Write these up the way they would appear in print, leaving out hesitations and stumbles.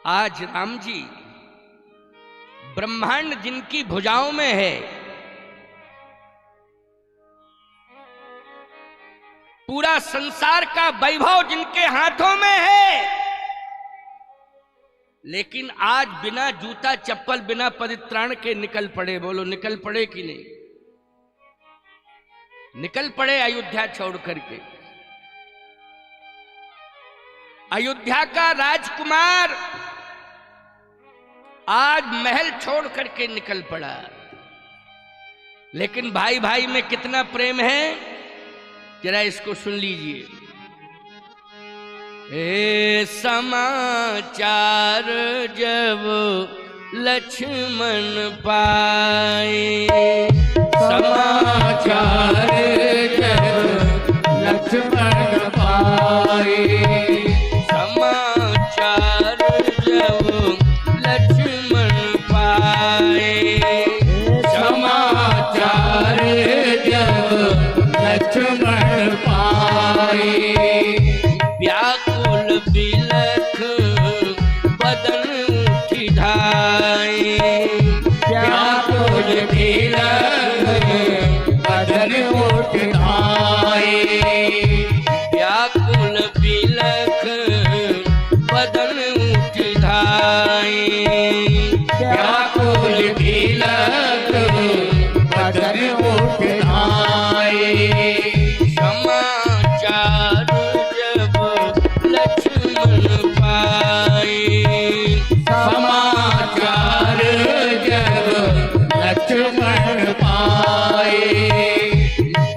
आज राम जी ब्रह्मांड जिनकी भुजाओं में है, पूरा संसार का वैभव जिनके हाथों में है, लेकिन आज बिना जूता चप्पल बिना परित्राण के निकल पड़े। बोलो निकल पड़े कि नहीं? निकल पड़े अयोध्या छोड़ करके। अयोध्या का राजकुमार आज महल छोड़ करके निकल पड़ा। लेकिन भाई भाई में कितना प्रेम है, जरा इसको सुन लीजिए। ए समाचार जब लक्ष्मण पाए, समाचार जब लक्ष्मण पाए, समाचार जब लक्ष्मण पाए, समाचार जब लक्ष्मण पाए, व्याकुल बिलख बदन उठी ढाए, व्याकुल बिलख बदन उठ ढाए, व्याकुल बिलख बदन उठ ढाए, व्याकुल बिलख बदन उठ ढाए, समाचार जब लक्ष्मण पाए, समाचार जब लक्ष्मण पाए,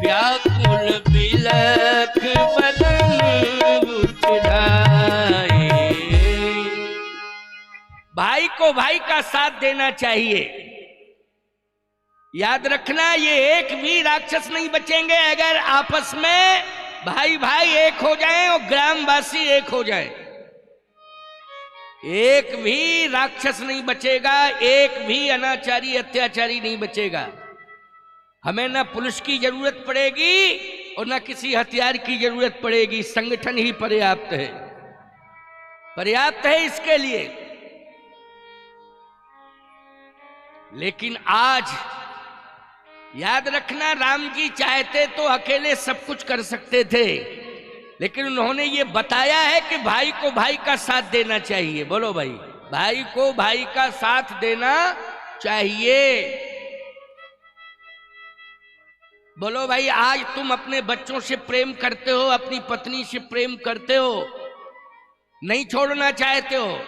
व्याकुल बिलख बदन उठ ढाए। भाई को भाई का साथ देना चाहिए। याद रखना, ये एक भी राक्षस नहीं बचेंगे अगर आपस में भाई भाई एक हो जाएं और ग्रामवासी एक हो जाएं। एक भी राक्षस नहीं बचेगा, एक भी अनाचारी अत्याचारी नहीं बचेगा। हमें ना पुलिस की जरूरत पड़ेगी और ना किसी हथियार की जरूरत पड़ेगी। संगठन ही पर्याप्त है, पर्याप्त है इसके लिए। लेकिन आज याद रखना, राम जी चाहते तो अकेले सब कुछ कर सकते थे, लेकिन उन्होंने ये बताया है कि भाई को भाई का साथ देना चाहिए। बोलो भाई, भाई को भाई का साथ देना चाहिए। बोलो भाई, आज तुम अपने बच्चों से प्रेम करते हो, अपनी पत्नी से प्रेम करते हो, नहीं छोड़ना चाहते हो,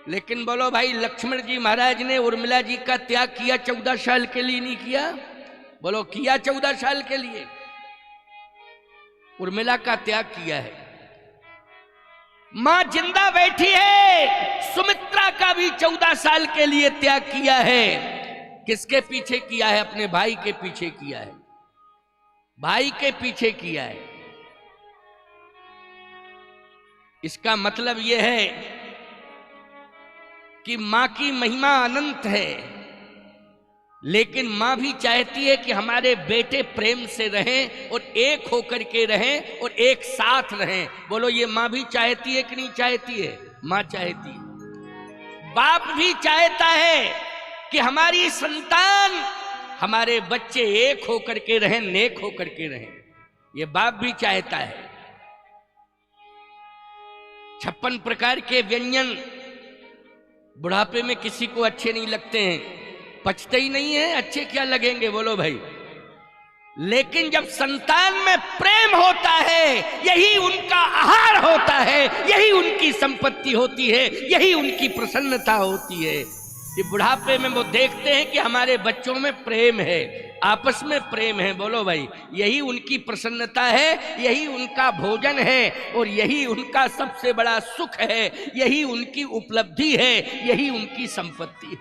लेकिन बोलो भाई, लक्ष्मण जी महाराज ने उर्मिला जी का त्याग किया 14 साल के लिए? नहीं किया? बोलो, किया 14 साल के लिए। उर्मिला का त्याग किया है। मां जिंदा बैठी है, सुमित्रा का भी 14 साल के लिए त्याग किया है। किसके पीछे किया है? अपने भाई के पीछे किया है, भाई के पीछे किया है। इसका मतलब यह है कि मां की महिमा अनंत है, लेकिन मां भी चाहती है कि हमारे बेटे प्रेम से रहें और एक होकर के रहें और एक साथ रहें। बोलो, ये मां भी चाहती है कि नहीं चाहती है? मां चाहती है। बाप भी चाहता है कि हमारी संतान, हमारे बच्चे एक होकर के रहें, नेक होकर के रहें। ये बाप भी चाहता है। 56 प्रकार के व्यंजन बुढ़ापे में किसी को अच्छे नहीं लगते हैं, पचते ही नहीं है, अच्छे क्या लगेंगे? बोलो भाई। लेकिन जब संतान में प्रेम होता है, यही उनका आहार होता है, यही उनकी संपत्ति होती है, यही उनकी प्रसन्नता होती है। कि बुढ़ापे में वो देखते हैं कि हमारे बच्चों में प्रेम है, आपस में प्रेम है। बोलो भाई, यही उनकी प्रसन्नता है, यही उनका भोजन है और यही उनका सबसे बड़ा सुख है, यही उनकी उपलब्धि है, यही उनकी संपत्ति है।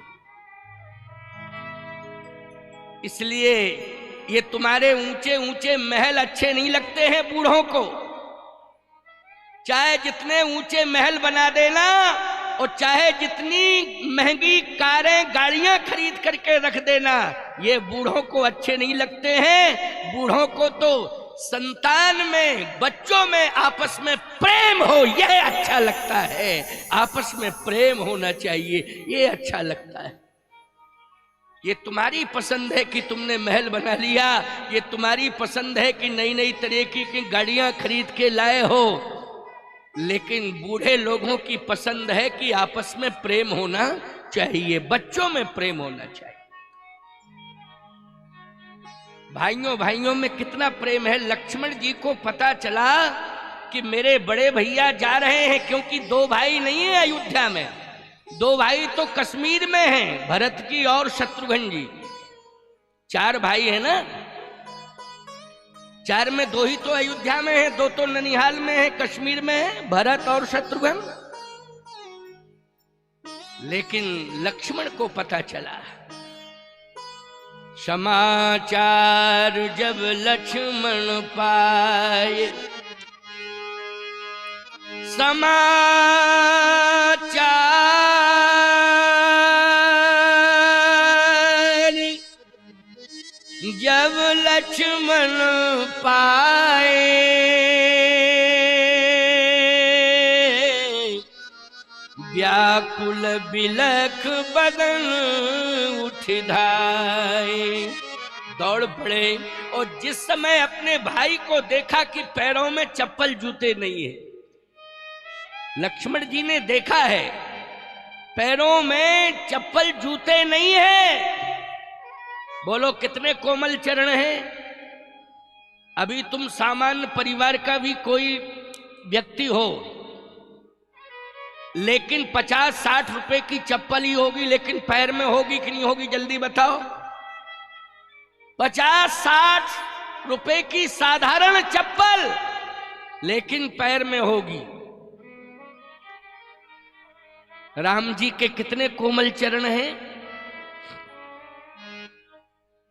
इसलिए ये तुम्हारे ऊंचे ऊंचे महल अच्छे नहीं लगते हैं बूढ़ों को। चाहे जितने ऊंचे महल बना देना और चाहे जितनी महंगी कारें गाड़ियां खरीद करके रख देना, ये बूढ़ों को अच्छे नहीं लगते हैं। बूढ़ों को तो संतान में, बच्चों में आपस में प्रेम हो, यह अच्छा लगता है। आपस में प्रेम होना चाहिए, ये अच्छा लगता है। ये तुम्हारी पसंद है कि तुमने महल बना लिया, ये तुम्हारी पसंद है कि नई नई तरीके की गाड़ियां खरीद के लाए हो, लेकिन बूढ़े लोगों की पसंद है कि आपस में प्रेम होना चाहिए, बच्चों में प्रेम होना चाहिए। भाइयों भाइयों में कितना प्रेम है। लक्ष्मण जी को पता चला कि मेरे बड़े भैया जा रहे हैं, क्योंकि दो भाई नहीं है अयोध्या में, दो भाई तो कश्मीर में हैं, भरत की और शत्रुघ्न जी। चार भाई है ना, चार में दो ही तो अयोध्या में है, दो तो ननिहाल में है, कश्मीर में है, भरत और शत्रुघ्न। लेकिन लक्ष्मण को पता चला, समाचार जब लक्ष्मण पाए, समाचार जब लक्ष्मण पाए, व्याकुल बिलख बदन उठ धाए। दौड़ पड़े और जिस समय अपने भाई को देखा कि पैरों में चप्पल जूते नहीं है, लक्ष्मण जी ने देखा है पैरों में चप्पल जूते नहीं है। बोलो कितने कोमल चरण हैं। अभी तुम सामान्य परिवार का भी कोई व्यक्ति हो, लेकिन 50-60 रुपए की चप्पल ही होगी, लेकिन पैर में होगी कि नहीं होगी, जल्दी बताओ। 50-60 रुपए की साधारण चप्पल, लेकिन पैर में होगी। राम जी के कितने कोमल चरण हैं।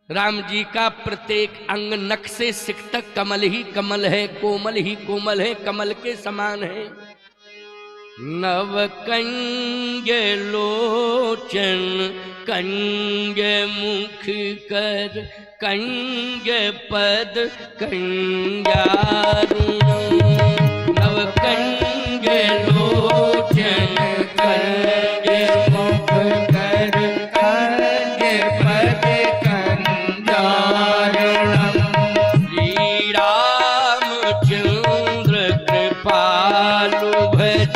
राम जी का प्रत्येक अंग नख से सिख तक कमल ही कमल है, कोमल ही कोमल है, कमल के समान है। नव कंज लोचन कंज मुख कर, कंज पद कंजारुण। नव कंज लोचन कंज मुख कर, कंज पद कंजारुण। श्री रामचंद्र कृपालु भज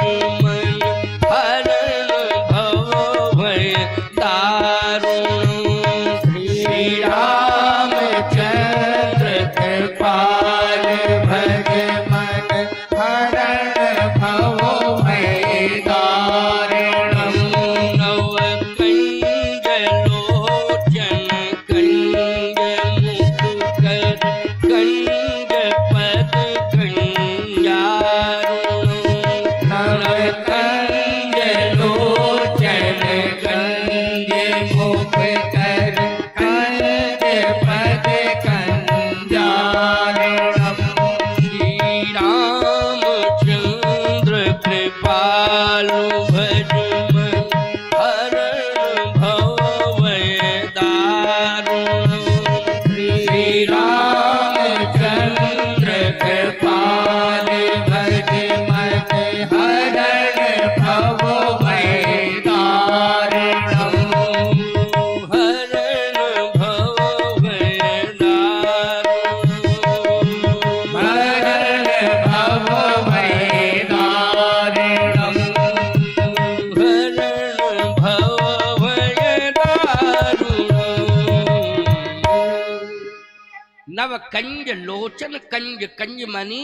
नव कंज लोचन कंज, कंज मानी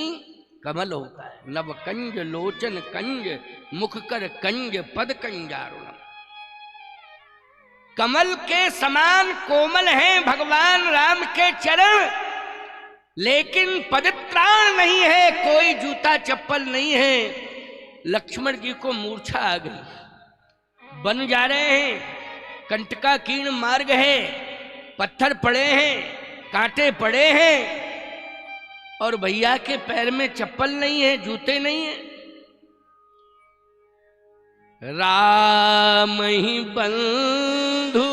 कमल होता है। नव कंज लोचन कंज, मुख कर कंज पद कंजारुण। कमल के समान कोमल हैं भगवान राम के चरण, लेकिन पदत्राण नहीं है, कोई जूता चप्पल नहीं है। लक्ष्मण जी को मूर्छा आ गई, बन जा रहे हैं, कंटकाकीर्ण मार्ग है, पत्थर पड़े हैं, कांटे पड़े हैं, और भैया के पैर में चप्पल नहीं है, जूते नहीं है। राम ही बंधु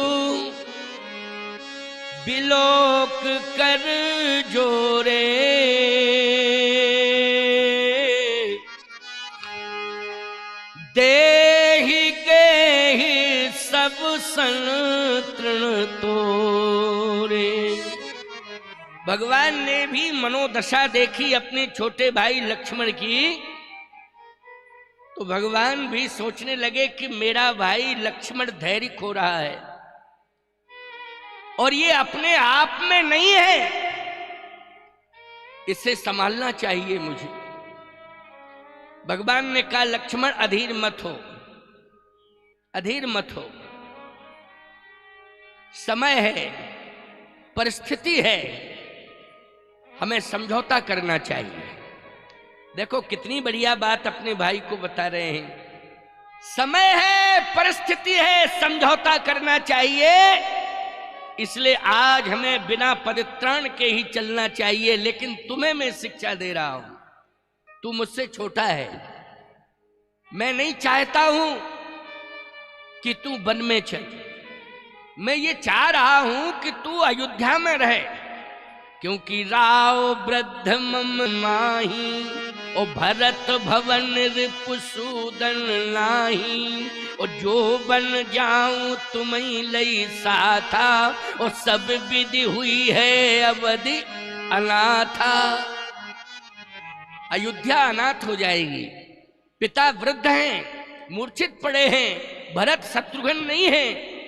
बिलोक कर जोरे, देहि गेहि सब सन तृण तोरे। भगवान ने भी मनोदशा देखी अपने छोटे भाई लक्ष्मण की, तो भगवान भी सोचने लगे कि मेरा भाई लक्ष्मण धैर्य खो रहा है और ये अपने आप में नहीं है, इसे संभालना चाहिए मुझे। भगवान ने कहा लक्ष्मण अधीर मत हो, अधीर मत हो, समय है, परिस्थिति है, हमें समझौता करना चाहिए। देखो कितनी बढ़िया बात अपने भाई को बता रहे हैं। समय है, परिस्थिति है, समझौता करना चाहिए, इसलिए आज हमें बिना परित्राण के ही चलना चाहिए। लेकिन तुम्हें मैं शिक्षा दे रहा हूं, तू मुझसे छोटा है, मैं नहीं चाहता हूं कि तू वन में चल, मैं ये चाह रहा हूं कि तू अयोध्या में रहे, क्योंकि राव वृद्ध मम माही, ओ भरत भवन रिपुसूदन नाही, ओ जो बन जाऊं तुम्हें लई साथा, ओ सब विधि हुई है अवधि अनाथा। अयोध्या अनाथ हो जाएगी, पिता वृद्ध हैं, मूर्छित पड़े हैं, भरत शत्रुघ्न नहीं है,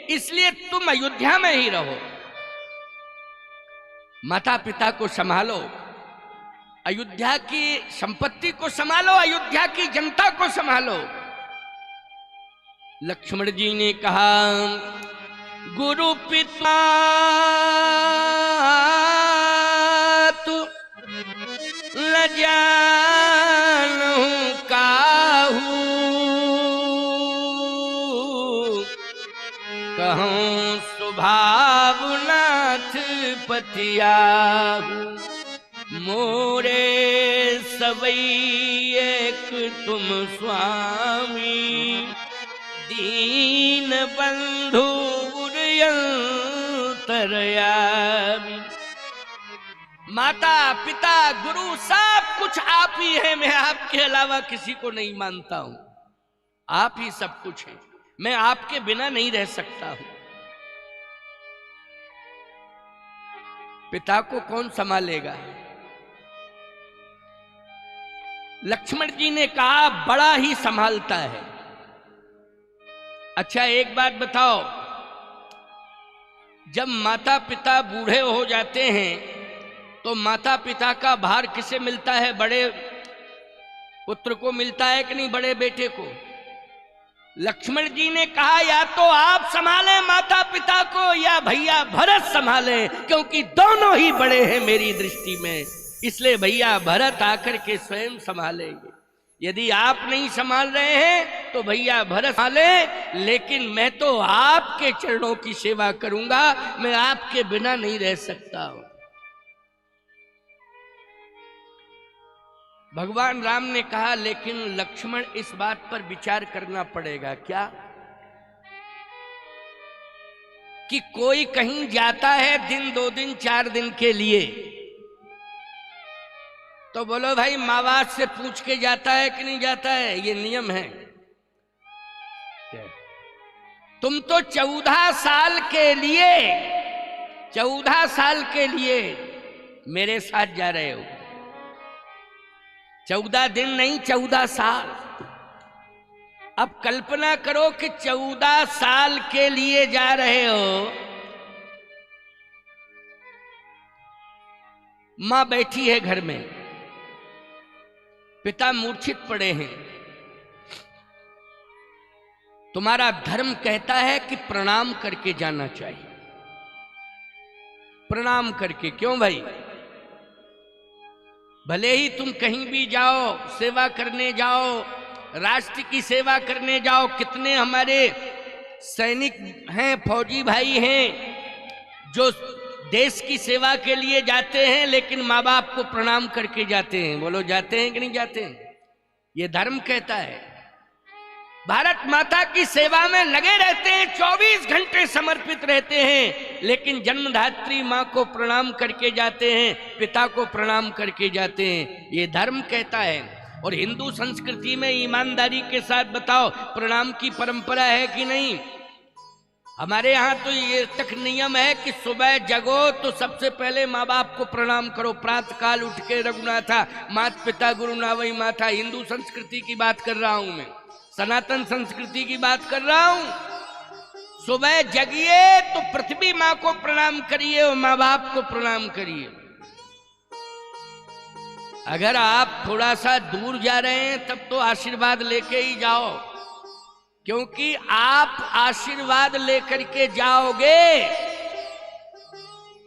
इसलिए तुम अयोध्या में ही रहो। माता पिता को संभालो, अयोध्या की संपत्ति को संभालो, अयोध्या की जनता को संभालो। लक्ष्मण जी ने कहा गुरु पिता तू न जानूं काहू, कहूं स्वभाव नाथ पतियाहू, मोरे सवई एक तुम स्वामी, दीन बंधु तरयामी। माता पिता गुरु सब कुछ आप ही है, मैं आपके अलावा किसी को नहीं मानता हूं, आप ही सब कुछ है, मैं आपके बिना नहीं रह सकता हूं। पिता को कौन संभालेगा? लक्ष्मण जी ने कहा बड़ा ही संभालता है। अच्छा एक बात बताओ, जब माता पिता बूढ़े हो जाते हैं तो माता पिता का भार किसे मिलता है? बड़े पुत्र को मिलता है कि नहीं, बड़े बेटे को? लक्ष्मण जी ने कहा या तो आप संभालें माता पिता को या भैया भरत संभालें, क्योंकि दोनों ही बड़े हैं मेरी दृष्टि में, इसलिए भैया भरत आकर के स्वयं संभालेंगे। यदि आप नहीं संभाल रहे हैं तो भैया भरत संभाले, लेकिन मैं तो आपके चरणों की सेवा करूंगा, मैं आपके बिना नहीं रह सकता हूं। भगवान राम ने कहा लेकिन लक्ष्मण इस बात पर विचार करना पड़ेगा क्या कि कोई कहीं जाता है दिन 2 दिन 4 दिन के लिए, तो बोलो भाई माँ बाप से पूछ के जाता है कि नहीं जाता है? ये नियम है। तुम तो 14 साल के लिए मेरे साथ जा रहे हो, 14 दिन नहीं 14 साल। अब कल्पना करो कि 14 साल के लिए जा रहे हो, मां बैठी है घर में, पिता मूर्छित पड़े हैं, तुम्हारा धर्म कहता है कि प्रणाम करके जाना चाहिए, प्रणाम करके। क्यों भाई? भले ही तुम कहीं भी जाओ, सेवा करने जाओ, राष्ट्र की सेवा करने जाओ, कितने हमारे सैनिक हैं, फौजी भाई हैं जो देश की सेवा के लिए जाते हैं, लेकिन माँ बाप को प्रणाम करके जाते हैं। बोलो जाते हैं कि नहीं जाते हैं? ये धर्म कहता है। भारत माता की सेवा में लगे रहते हैं, 24 घंटे समर्पित रहते हैं, लेकिन जन्मदात्री माँ को प्रणाम करके जाते हैं, पिता को प्रणाम करके जाते हैं। ये धर्म कहता है। और हिंदू संस्कृति में ईमानदारी के साथ बताओ, प्रणाम की परंपरा है कि नहीं? हमारे यहाँ तो ये तक नियम है कि सुबह जगो तो सबसे पहले माँ बाप को प्रणाम करो, प्रातः काल उठ के रघुनाथा, मात पिता गुरु नावई माथा। हिंदू संस्कृति की बात कर रहा हूं मैं, सनातन संस्कृति की बात कर रहा हूं। सुबह जगिए तो पृथ्वी माँ को प्रणाम करिए और माँ बाप को प्रणाम करिए। अगर आप थोड़ा सा दूर जा रहे हैं तब तो आशीर्वाद लेके ही जाओ, क्योंकि आप आशीर्वाद लेकर के जाओगे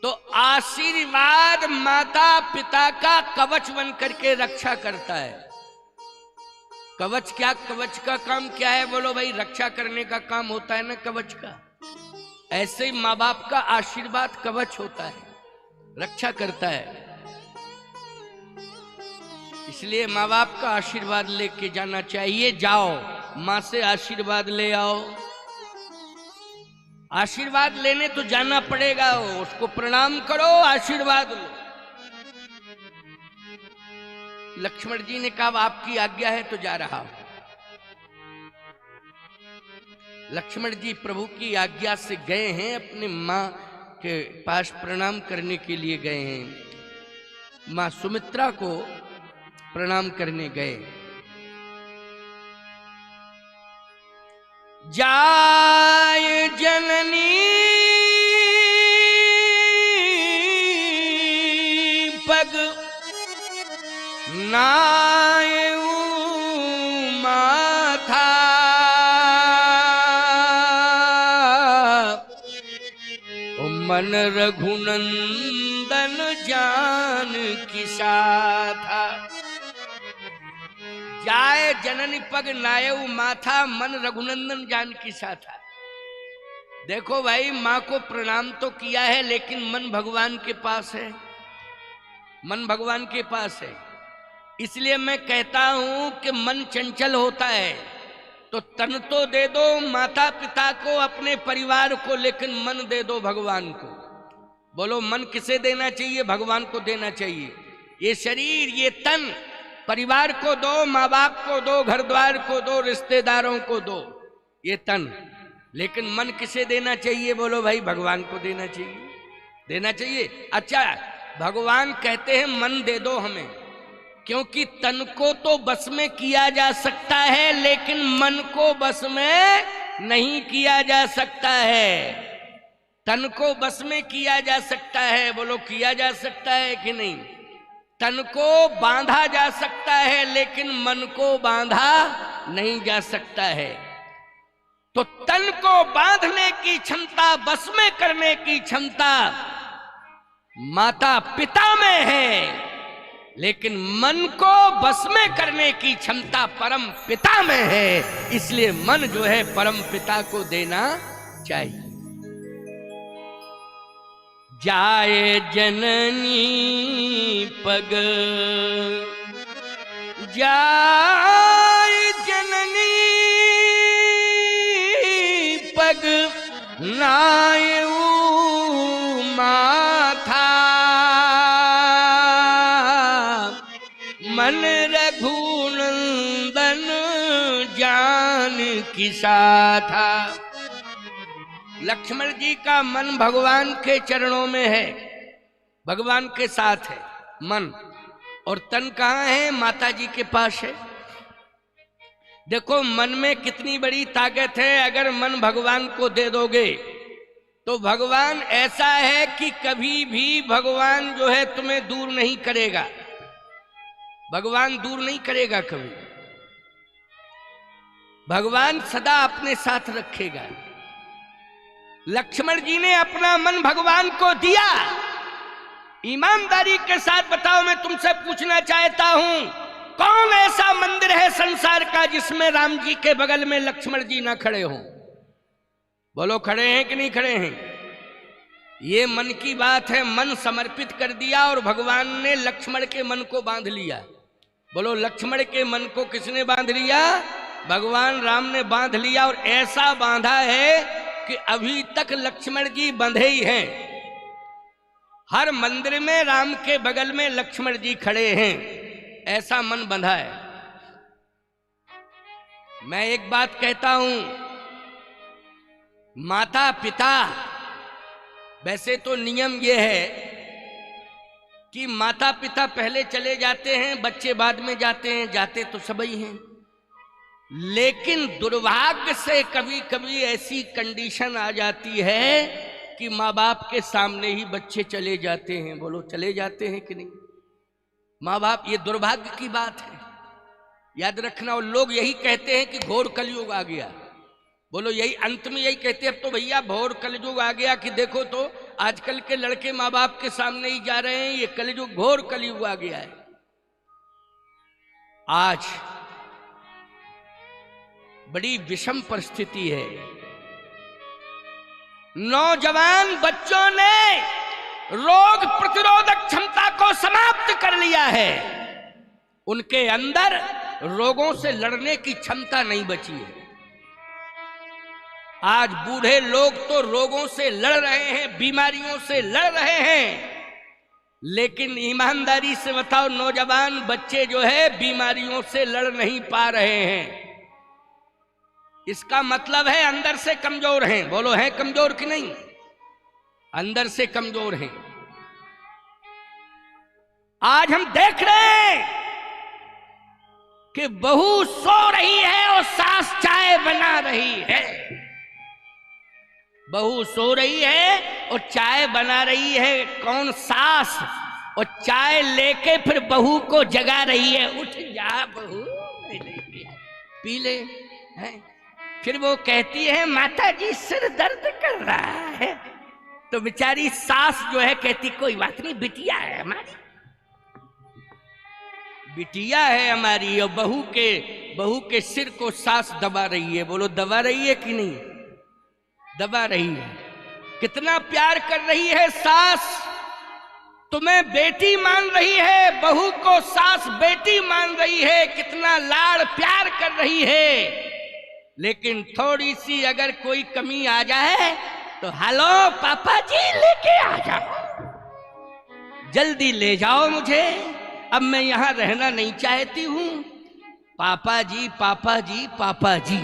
तो आशीर्वाद माता पिता का कवच बन करके रक्षा करता है। कवच क्या, कवच का काम क्या है? बोलो भाई, रक्षा करने का काम होता है ना कवच का। ऐसे ही माँ बाप का आशीर्वाद कवच होता है, रक्षा करता है। इसलिए माँ बाप का आशीर्वाद लेके जाना चाहिए। जाओ, माँ से आशीर्वाद ले आओ। आशीर्वाद लेने तो जाना पड़ेगा, उसको प्रणाम करो, आशीर्वाद लो। लक्ष्मण जी ने कहा आपकी आज्ञा है तो जा रहा हूं। लक्ष्मण जी प्रभु की आज्ञा से गए हैं, अपने माँ के पास प्रणाम करने के लिए गए हैं। माँ सुमित्रा को प्रणाम करने गए। जाय जननी पग नायऊ माथा, मन रघुनंदन जान की साथा। जाय जननी पग नायऊ माथा, मन रघुनंदन जान की साथा। देखो भाई, माँ को प्रणाम तो किया है लेकिन मन भगवान के पास है, मन भगवान के पास है। इसलिए मैं कहता हूं कि मन चंचल होता है तो तन तो दे दो माता पिता को, अपने परिवार को, लेकिन मन दे दो भगवान को। बोलो, मन किसे देना चाहिए? भगवान को देना चाहिए। ये शरीर, ये तन परिवार को दो, माँ बाप को दो, घर द्वार को दो, रिश्तेदारों को दो, ये तन। लेकिन मन किसे देना चाहिए? बोलो भाई, भगवान को देना चाहिए, देना चाहिए। अच्छा, भगवान कहते हैं मन दे दो हमें, क्योंकि तन को तो बस में किया जा सकता है लेकिन मन को बस में नहीं किया जा सकता है। तन को बस में किया जा सकता है, बोलो किया जा सकता है कि नहीं? तन को बांधा जा सकता है लेकिन मन को बांधा नहीं जा सकता है। तो तन को बांधने की क्षमता, बस में करने की क्षमता माता पिता में है, लेकिन मन को बस में करने की क्षमता परम पिता में है। इसलिए मन जो है परम पिता को देना चाहिए। जाए जननी पग, जाए जननी पग नायऊ माथा, मन रघुनंदन जान की साथा। लक्ष्मण जी का मन भगवान के चरणों में है, भगवान के साथ है मन, और तन कहाँ है? माता जी के पास है। देखो मन में कितनी बड़ी ताकत है। अगर मन भगवान को दे दोगे तो भगवान ऐसा है कि कभी भी भगवान जो है तुम्हें दूर नहीं करेगा, भगवान दूर नहीं करेगा कभी, भगवान सदा अपने साथ रखेगा। लक्ष्मण जी ने अपना मन भगवान को दिया। ईमानदारी के साथ बताओ, मैं तुमसे पूछना चाहता हूं, कौन ऐसा मंदिर है संसार का जिसमें राम जी के बगल में लक्ष्मण जी ना खड़े हों? बोलो, खड़े हैं कि नहीं खड़े हैं? ये मन की बात है। मन समर्पित कर दिया और भगवान ने लक्ष्मण के मन को बांध लिया। बोलो, लक्ष्मण के मन को किसने बांध लिया? भगवान राम ने बांध लिया। और ऐसा बांधा है कि अभी तक लक्ष्मण जी बंधे ही हैं। हर मंदिर में राम के बगल में लक्ष्मण जी खड़े हैं, ऐसा मन बंधा है। मैं एक बात कहता हूं, माता पिता, वैसे तो नियम यह है कि माता पिता पहले चले जाते हैं, बच्चे बाद में जाते हैं, जाते तो सभी हैं। लेकिन दुर्भाग्य से कभी कभी ऐसी कंडीशन आ जाती है कि माँ बाप के सामने ही बच्चे चले जाते हैं। बोलो चले जाते हैं कि नहीं माँ बाप? ये दुर्भाग्य की बात है, याद रखना। और लोग यही कहते हैं कि घोर कलयुग आ गया। बोलो यही अंत में यही कहते हैं, अब तो भैया घोर कलयुग आ गया, कि देखो तो आजकल के लड़के माँ बाप के सामने ही जा रहे हैं, ये कलयुग घोर कलयुग आ गया है। आज बड़ी विषम परिस्थिति है। नौजवान बच्चों ने रोग प्रतिरोधक क्षमता को समाप्त कर लिया है, उनके अंदर रोगों से लड़ने की क्षमता नहीं बची है। आज बूढ़े लोग तो रोगों से लड़ रहे हैं, बीमारियों से लड़ रहे हैं, लेकिन ईमानदारी से बताओ, नौजवान बच्चे जो है बीमारियों से लड़ नहीं पा रहे हैं। इसका मतलब है अंदर से कमजोर हैं। बोलो हैं कमजोर कि नहीं? अंदर से कमजोर हैं। आज हम देख रहे हैं कि बहू सो रही है और सास चाय बना रही है। बहू सो रही है और चाय बना रही है, कौन? सास। और चाय लेके फिर बहू को जगा रही है, उठ जा बहू पी ले। है? फिर वो कहती है माता जी सिर दर्द कर रहा है, तो बेचारी सास जो है कहती कोई बात नहीं, बिटिया है हमारी, बिटिया है हमारी। और बहू के सिर को सास दबा रही है। बोलो दबा रही है कि नहीं? दबा रही है। कितना प्यार कर रही है सास, तुम्हें बेटी मान रही है, बहू को सास बेटी मान रही है, कितना लाड़ प्यार कर रही है। लेकिन थोड़ी सी अगर कोई कमी आ जाए तो हेलो पापा जी लेके आ जाओ, जल्दी ले जाओ मुझे, अब मैं यहां रहना नहीं चाहती हूं। पापा जी पापा जी पापा जी।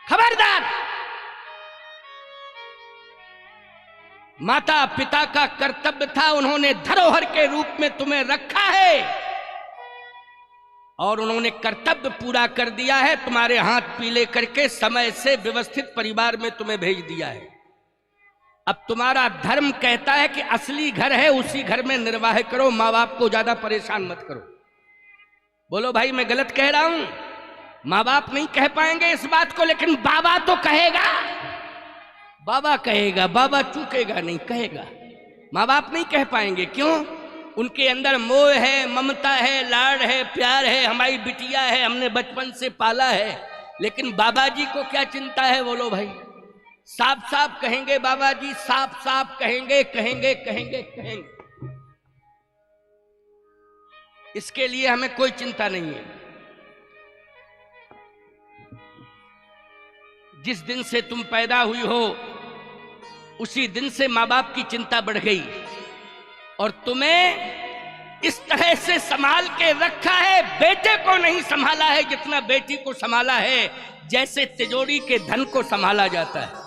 खबरदार, माता पिता का कर्तव्य था, उन्होंने धरोहर के रूप में तुम्हें रखा है और उन्होंने कर्तव्य पूरा कर दिया है। तुम्हारे हाथ पीले करके समय से व्यवस्थित परिवार में तुम्हें भेज दिया है। अब तुम्हारा धर्म कहता है कि असली घर है उसी घर में निर्वाह करो, माँ बाप को ज्यादा परेशान मत करो। बोलो भाई मैं गलत कह रहा हूं? माँ बाप नहीं कह पाएंगे इस बात को, लेकिन बाबा तो कहेगा, बाबा कहेगा, बाबा चूकेगा नहीं, कहेगा। माँ बाप नहीं कह पाएंगे, क्यों? उनके अंदर मोह है, ममता है, लाड़ है, प्यार है, हमारी बिटिया है, हमने बचपन से पाला है। लेकिन बाबा जी को क्या चिंता है? बोलो भाई, साफ साफ कहेंगे बाबा जी, साफ साफ कहेंगे कहेंगे कहेंगे कहेंगे। इसके लिए हमें कोई चिंता नहीं है। जिस दिन से तुम पैदा हुई हो उसी दिन से माँ बाप की चिंता बढ़ गई और तुम्हें इस तरह से संभाल के रखा है। बेटे को नहीं संभाला है जितना बेटी को संभाला है, जैसे तिजोरी के धन को संभाला जाता है।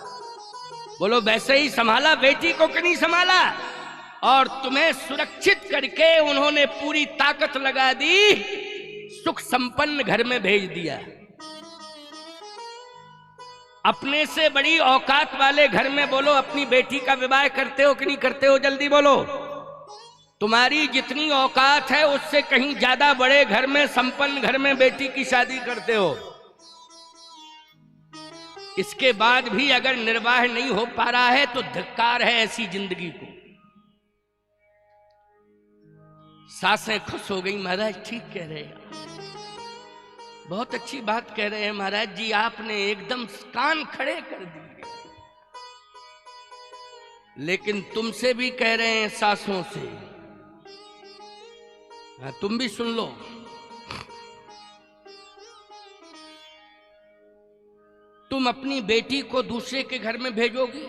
बोलो वैसे ही संभाला बेटी को कि नहीं संभाला? और तुम्हें सुरक्षित करके उन्होंने पूरी ताकत लगा दी, सुख संपन्न घर में भेज दिया। अपने से बड़ी औकात वाले घर में बोलो अपनी बेटी का विवाह करते हो कि नहीं करते हो? जल्दी बोलो। तुम्हारी जितनी औकात है उससे कहीं ज्यादा बड़े घर में, संपन्न घर में बेटी की शादी करते हो। इसके बाद भी अगर निर्वाह नहीं हो पा रहा है तो धिक्कार है ऐसी जिंदगी को। सासें खुश हो गई, महाराज ठीक कह रहे हैं, बहुत अच्छी बात कह रहे हैं महाराज जी, आपने एकदम कान खड़े कर दिए। लेकिन तुमसे भी कह रहे हैं सासों से, हाँ तुम भी सुन लो। तुम अपनी बेटी को दूसरे के घर में भेजोगी?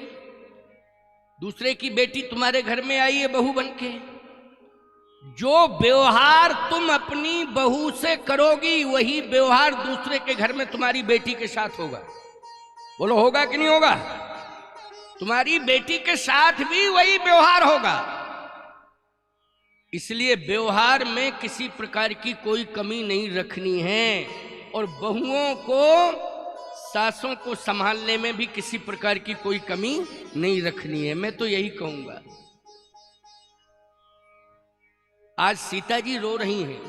दूसरे की बेटी तुम्हारे घर में आई है बहू बनके, जो व्यवहार तुम अपनी बहू से करोगी वही व्यवहार दूसरे के घर में तुम्हारी बेटी के साथ होगा। बोलो होगा कि नहीं होगा? तुम्हारी बेटी के साथ भी वही व्यवहार होगा। इसलिए व्यवहार में किसी प्रकार की कोई कमी नहीं रखनी है, और बहुओं को, सासों को संभालने में भी किसी प्रकार की कोई कमी नहीं रखनी है। मैं तो यही कहूंगा। आज सीता जी रो रही हैं।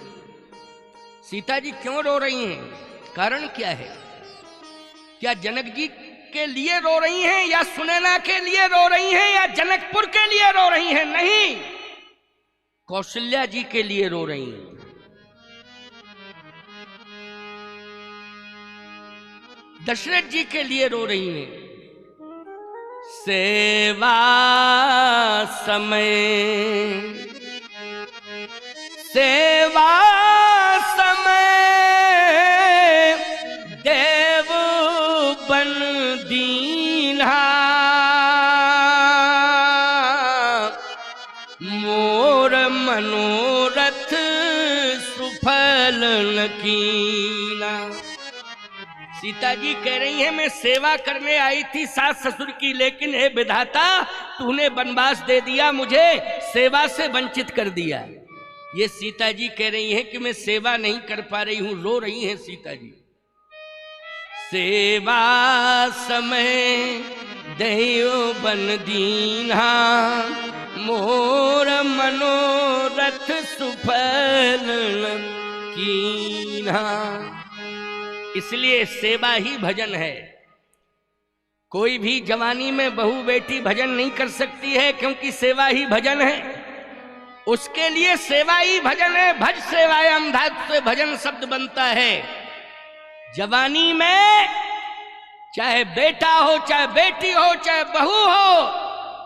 सीता जी क्यों रो रही हैं? कारण क्या है? क्या जनक जी के लिए रो रही हैं, या सुनैना के लिए रो रही हैं, या जनकपुर के लिए रो रही हैं? नहीं, कौशल्या जी के लिए रो रही हैं। दशरथ जी के लिए रो रही हैं। सेवा समय, सेवा समय देव बन दीन्हा, मोर मनोरथ सुफल न कीना। सीता जी कह रही है मैं सेवा करने आई थी सास ससुर की, लेकिन हे विधाता तूने वनवास दे दिया, मुझे सेवा से वंचित कर दिया। ये सीता जी कह रही हैं कि मैं सेवा नहीं कर पा रही हूं, रो रही हैं सीता जी। सेवा समय देव बन दीन्हा, मोर मनोरथ सुफल कीन्हा। इसलिए सेवा ही भजन है। कोई भी जवानी में बहू बेटी भजन नहीं कर सकती है, क्योंकि सेवा ही भजन है। उसके लिए सेवा ही भजन है। भज सेवायम धातु से भजन शब्द बनता है। जवानी में चाहे बेटा हो, चाहे बेटी हो, चाहे बहू हो,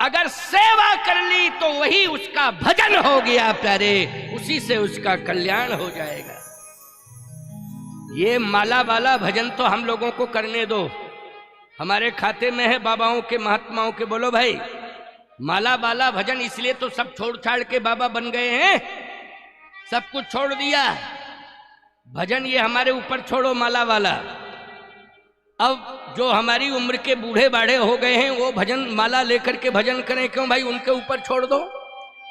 अगर सेवा कर ली तो वही उसका भजन हो गया प्यारे, उसी से उसका कल्याण हो जाएगा। ये माला वाला भजन तो हम लोगों को करने दो, हमारे खाते में है बाबाओं के, महात्माओं के। बोलो भाई, माला वाला भजन इसलिए तो सब छोड़ छाड़ के बाबा बन गए हैं, सब कुछ छोड़ दिया। भजन ये हमारे ऊपर छोड़ो माला वाला। अब जो हमारी उम्र के बूढ़े बाढ़े हो गए हैं वो भजन माला लेकर के भजन करें क्यों भाई? उनके ऊपर छोड़ दो,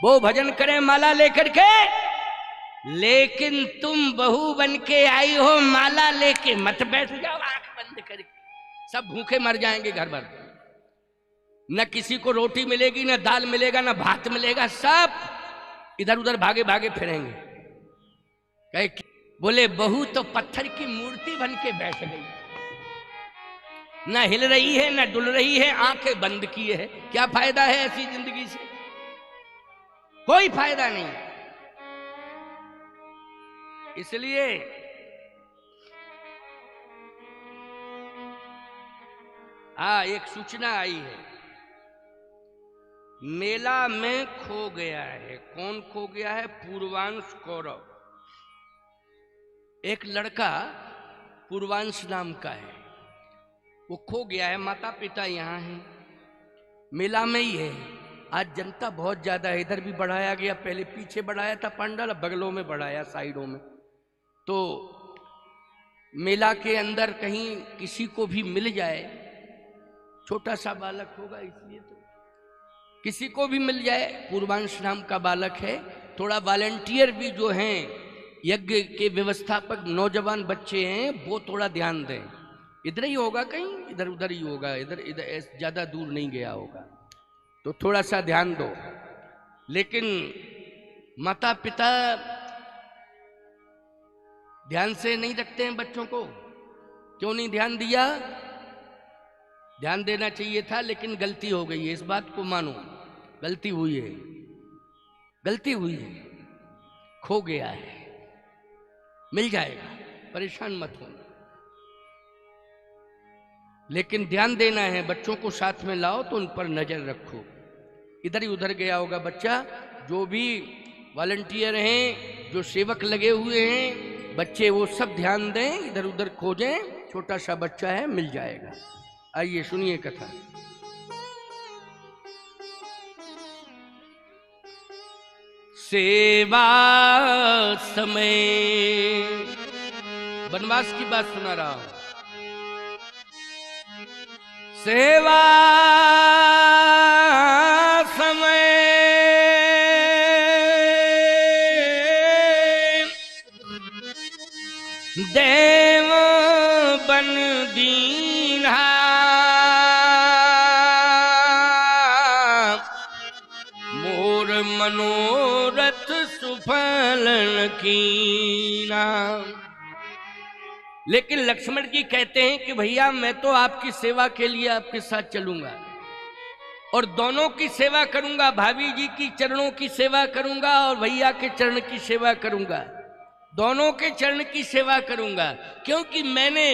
वो भजन करें माला लेकर के। लेकिन तुम बहू बन के आई हो, माला लेके मत बैठ जाओ आंख बंद करके। सब भूखे मर जाएंगे घर भर, न किसी को रोटी मिलेगी, न दाल मिलेगा, न भात मिलेगा, सब इधर उधर भागे भागे फिरेंगे। बोले बहू तो पत्थर की मूर्ति बन के बैठ गई, न हिल रही है, न डुल रही है, आंखें बंद किए है। क्या फायदा है ऐसी जिंदगी से? कोई फायदा नहीं। इसलिए एक सूचना आई है, मेला में खो गया है। कौन खो गया है? पूर्वांश कौरव। एक लड़का पूर्वांश नाम का है, वो खो गया है। माता पिता यहाँ हैं, मेला में ही है। आज जनता बहुत ज्यादा है, इधर भी बढ़ाया गया, पहले पीछे बढ़ाया था पंडाल, बगलों में बढ़ाया, साइडों में। तो मेला के अंदर कहीं किसी को भी मिल जाए, छोटा सा बालक होगा इसलिए तो किसी को भी मिल जाए, पूर्वांश नाम का बालक है। थोड़ा वॉलंटियर भी जो हैं, यज्ञ के व्यवस्थापक नौजवान बच्चे हैं, वो थोड़ा ध्यान दें। इधर ही होगा, कहीं इधर उधर ही होगा, इधर इधर ज्यादा दूर नहीं गया होगा, तो थोड़ा सा ध्यान दो। लेकिन माता पिता ध्यान से नहीं रखते हैं बच्चों को। क्यों नहीं ध्यान दिया? ध्यान देना चाहिए था, लेकिन गलती हो गई है, इस बात को मानो। गलती हुई है, गलती हुई है, खो गया है, मिल जाएगा, परेशान मत होना। लेकिन ध्यान देना है, बच्चों को साथ में लाओ तो उन पर नजर रखो। इधर ही उधर गया होगा बच्चा। जो भी वॉलंटियर हैं, जो सेवक लगे हुए हैं, बच्चे वो सब ध्यान दें, इधर उधर खोजें। छोटा सा बच्चा है, मिल जाएगा। आइए सुनिए कथा। सेवा समय। वनवास की बात सुना रहा हूं। सेवा समय देव बन दीन्हा, मोर मनोरथ सुफल कीना। लेकिन लक्ष्मण जी कहते हैं कि भैया मैं तो आपकी सेवा के लिए आपके साथ चलूंगा और दोनों की सेवा करूंगा, भाभी जी की चरणों की सेवा करूंगा और भैया के चरण की सेवा करूंगा, दोनों के चरण की सेवा करूंगा। क्योंकि मैंने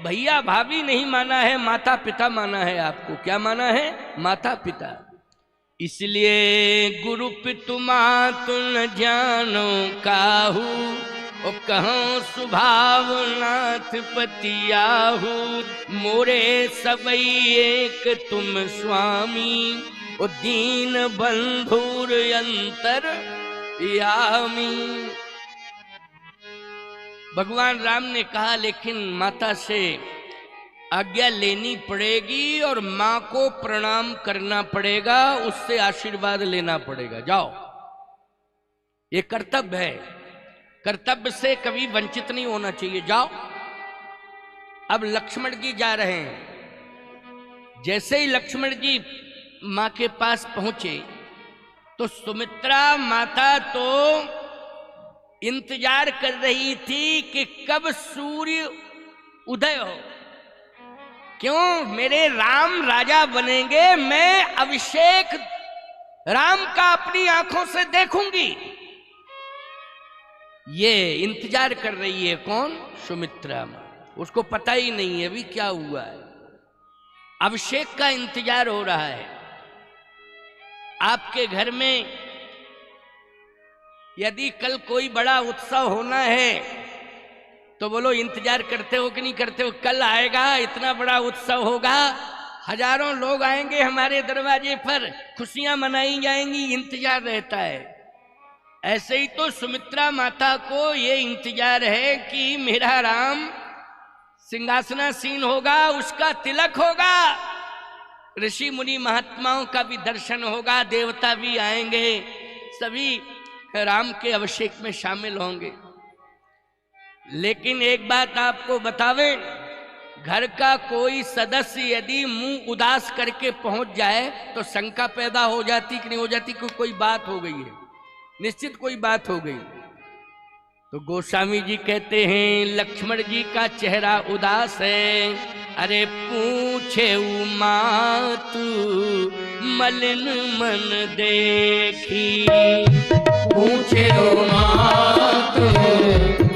भैया भाभी नहीं माना है, माता पिता माना है। आपको क्या माना है? माता पिता। इसलिए गुरु पितु मातु न जानो काहू, ओ कहो स्वभाव नाथ पतियाहू, मोरे सबई एक तुम स्वामी, ओ दीन बंधुर अंतर यामी। भगवान राम ने कहा लेकिन माता से आज्ञा लेनी पड़ेगी और मां को प्रणाम करना पड़ेगा, उससे आशीर्वाद लेना पड़ेगा। जाओ, ये कर्तव्य है, कर्तव्य से कभी वंचित नहीं होना चाहिए। जाओ। अब लक्ष्मण जी जा रहे हैं। जैसे ही लक्ष्मण जी मां के पास पहुंचे तो सुमित्रा माता तो इंतजार कर रही थी कि कब सूर्य उदय हो। क्यों? मेरे राम राजा बनेंगे, मैं अभिषेक राम का अपनी आंखों से देखूंगी। ये इंतजार कर रही है। कौन? सुमित्रा मां। उसको पता ही नहीं है अभी क्या हुआ है, अभिषेक का इंतजार हो रहा है। आपके घर में यदि कल कोई बड़ा उत्सव होना है तो बोलो इंतजार करते हो कि नहीं करते हो? कल आएगा, इतना बड़ा उत्सव होगा, हजारों लोग आएंगे हमारे दरवाजे पर, खुशियां मनाई जाएंगी, इंतजार रहता है। ऐसे ही तो सुमित्रा माता को ये इंतजार है कि मेरा राम सिंहासनासीन होगा, उसका तिलक होगा, ऋषि मुनि महात्माओं का भी दर्शन होगा, देवता भी आएंगे, सभी राम के अभिषेक में शामिल होंगे। लेकिन एक बात आपको बतावे, घर का कोई सदस्य यदि मुंह उदास करके पहुंच जाए तो शंका पैदा हो जाती कि नहीं हो जाती कि कोई बात हो गई है, निश्चित कोई बात हो गई। तो गोस्वामी जी कहते हैं लक्ष्मण जी का चेहरा उदास है। अरे पूछे मातु मलिन मन देखी, पूछे मातु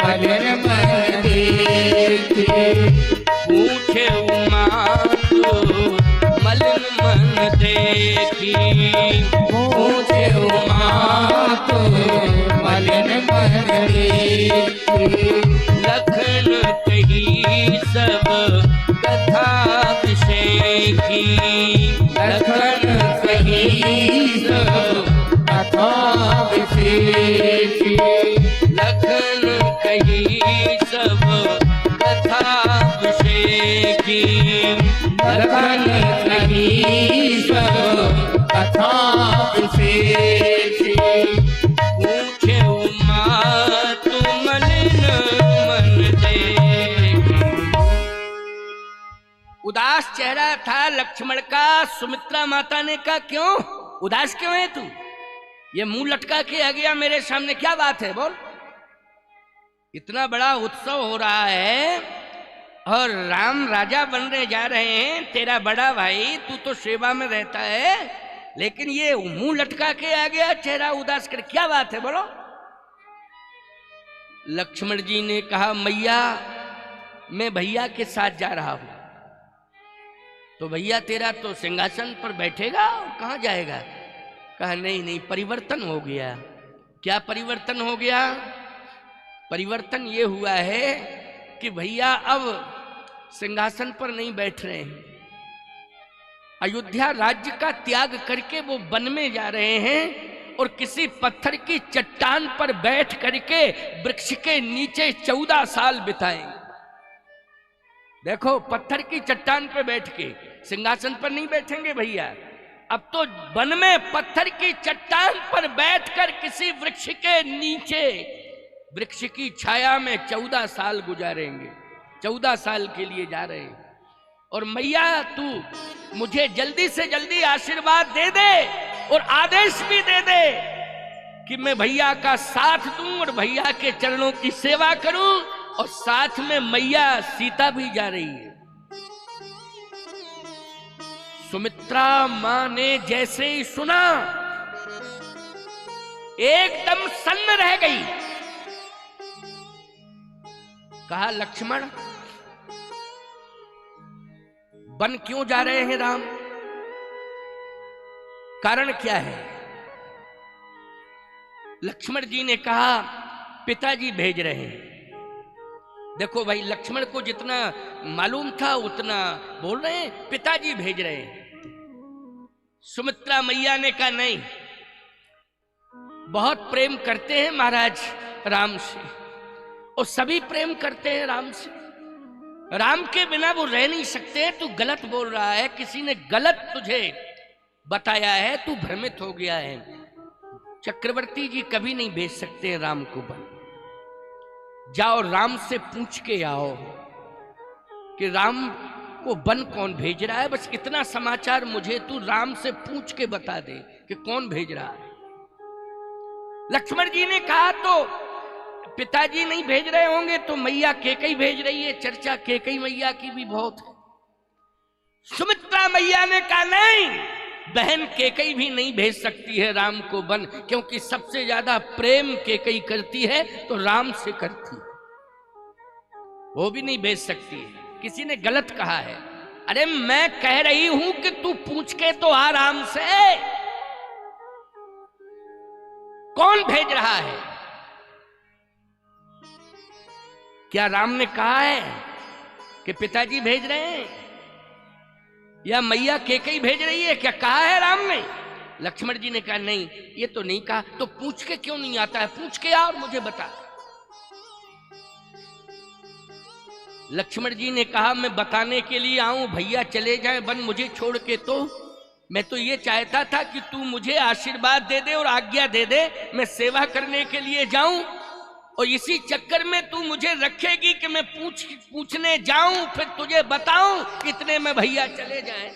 मलिन मन देखी, पूछे मातु मलिन मन देखी, पूछे मातु मलिन मन देखी। लखन कही सब कथा विषेकी, लखन कही सब कथा विषेकी, लखन कही सब कथा विषेकी, लखन कही सब कथा विषेकी। पूछे मातु मलिन मन देखी। उदास चेहरा था लक्ष्मण का। सुमित्रा माता ने कहा क्यों उदास क्यों है तू? ये मुंह लटका के आ गया मेरे सामने, क्या बात है? बोल। इतना बड़ा उत्सव हो रहा है और राम राजा बनने जा रहे हैं, तेरा बड़ा भाई, तू तो सेवा में रहता है, लेकिन ये मुंह लटका के आ गया, चेहरा उदास कर, क्या बात है? बोलो। लक्ष्मण जी ने कहा मैया मैं भैया के साथ जा रहा हूं। तो भैया तेरा तो सिंहासन पर बैठेगा, कहां जाएगा? कहा नहीं नहीं, परिवर्तन हो गया। क्या परिवर्तन हो गया? परिवर्तन ये हुआ है कि भैया अब सिंहासन पर नहीं बैठ रहे हैं, अयोध्या राज्य का त्याग करके वो वन में जा रहे हैं और किसी पत्थर की चट्टान पर बैठ करके वृक्ष के नीचे 14 साल बिताएंगे। देखो, पत्थर की चट्टान पर बैठ के, सिंहासन पर नहीं बैठेंगे भैया। अब तो वन में पत्थर की चट्टान पर बैठकर किसी वृक्ष के नीचे वृक्ष की छाया में 14 साल गुजारेंगे। 14 साल के लिए जा रहे हैं। और मैया तू मुझे जल्दी से जल्दी आशीर्वाद दे दे और आदेश भी दे दे कि मैं भैया का साथ दूं और भैया के चरणों की सेवा करूं। और साथ में मैया सीता भी जा रही है। सुमित्रा मां ने जैसे ही सुना एकदम सन्न रह गई। कहा, लक्ष्मण वन क्यों जा रहे हैं राम? कारण क्या है? लक्ष्मण जी ने कहा, पिताजी भेज रहे हैं। देखो भाई, लक्ष्मण को जितना मालूम था उतना बोल रहे हैं, पिताजी भेज रहे हैं। सुमित्रा मैया ने कहा, नहीं, बहुत प्रेम करते हैं महाराज राम से, और सभी प्रेम करते हैं राम से। राम के बिना वो रह नहीं सकते। तू गलत बोल रहा है, किसी ने गलत तुझे बताया है, तू भ्रमित हो गया है। चक्रवर्ती जी कभी नहीं भेज सकते राम को वन। जाओ राम से पूछ के आओ कि राम को वन कौन भेज रहा है। बस इतना समाचार मुझे तू राम से पूछ के बता दे कि कौन भेज रहा है। लक्ष्मण जी ने कहा, तो पिताजी नहीं भेज रहे होंगे तो मैया कैकेयी भेज रही है। चर्चा कैकेयी मैया की भी बहुत है। सुमित्रा मैया ने कहा, नहीं, बहन कैकेयी भी नहीं भेज सकती है राम को वन, क्योंकि सबसे ज्यादा प्रेम कैकेयी करती है तो राम से करती है, वो भी नहीं भेज सकती है। किसी ने गलत कहा है। अरे मैं कह रही हूं कि तू पूछ के तो आ राम से, कौन भेज रहा है? क्या राम ने कहा है कि पिताजी भेज रहे हैं या मैया कैकेयी भेज रही है? क्या कहा है राम ने? लक्ष्मण जी ने कहा, नहीं, ये तो नहीं कहा। तो पूछ के क्यों नहीं आता है? पूछ के आ और मुझे बता। लक्ष्मण जी ने कहा, मैं बताने के लिए आऊं, भैया चले जाएं वन मुझे छोड़ के, तो मैं तो ये चाहता था कि तू मुझे आशीर्वाद दे दे और आज्ञा दे दे, मैं सेवा करने के लिए जाऊं, और इसी चक्कर में तू मुझे रखेगी कि मैं पूछने जाऊं, फिर तुझे बताऊं, इतने में भैया चले जाएं।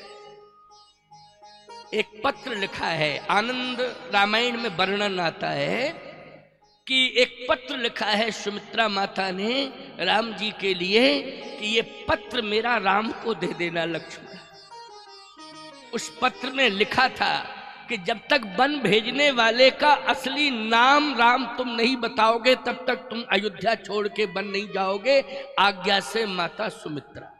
एक पत्र लिखा है, आनंद रामायण में वर्णन आता है कि एक पत्र लिखा है सुमित्रा माता ने राम जी के लिए कि ये पत्र मेरा राम को दे देना लक्ष्मण। उस पत्र में लिखा था कि जब तक वन भेजने वाले का असली नाम राम तुम नहीं बताओगे तब तक तुम अयोध्या छोड़ के वन नहीं जाओगे। आज्ञा से माता सुमित्रा।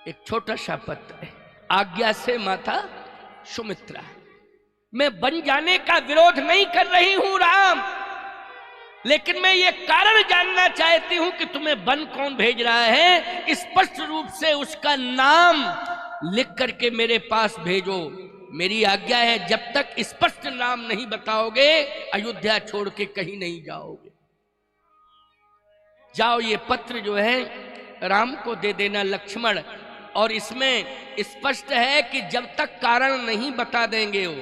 एक छोटा सा पत्र है, आज्ञा से माता सुमित्रा। मैं वन जाने का विरोध नहीं कर रही हूं राम, लेकिन मैं ये कारण जानना चाहती हूं कि तुम्हें वन कौन भेज रहा है। स्पष्ट रूप से उसका नाम लिख करके मेरे पास भेजो। मेरी आज्ञा है, जब तक स्पष्ट नाम नहीं बताओगे अयोध्या छोड़ के कहीं नहीं जाओगे। जाओ, ये पत्र जो है राम को दे देना लक्ष्मण। और इसमें स्पष्ट है कि जब तक कारण नहीं बता देंगे वो,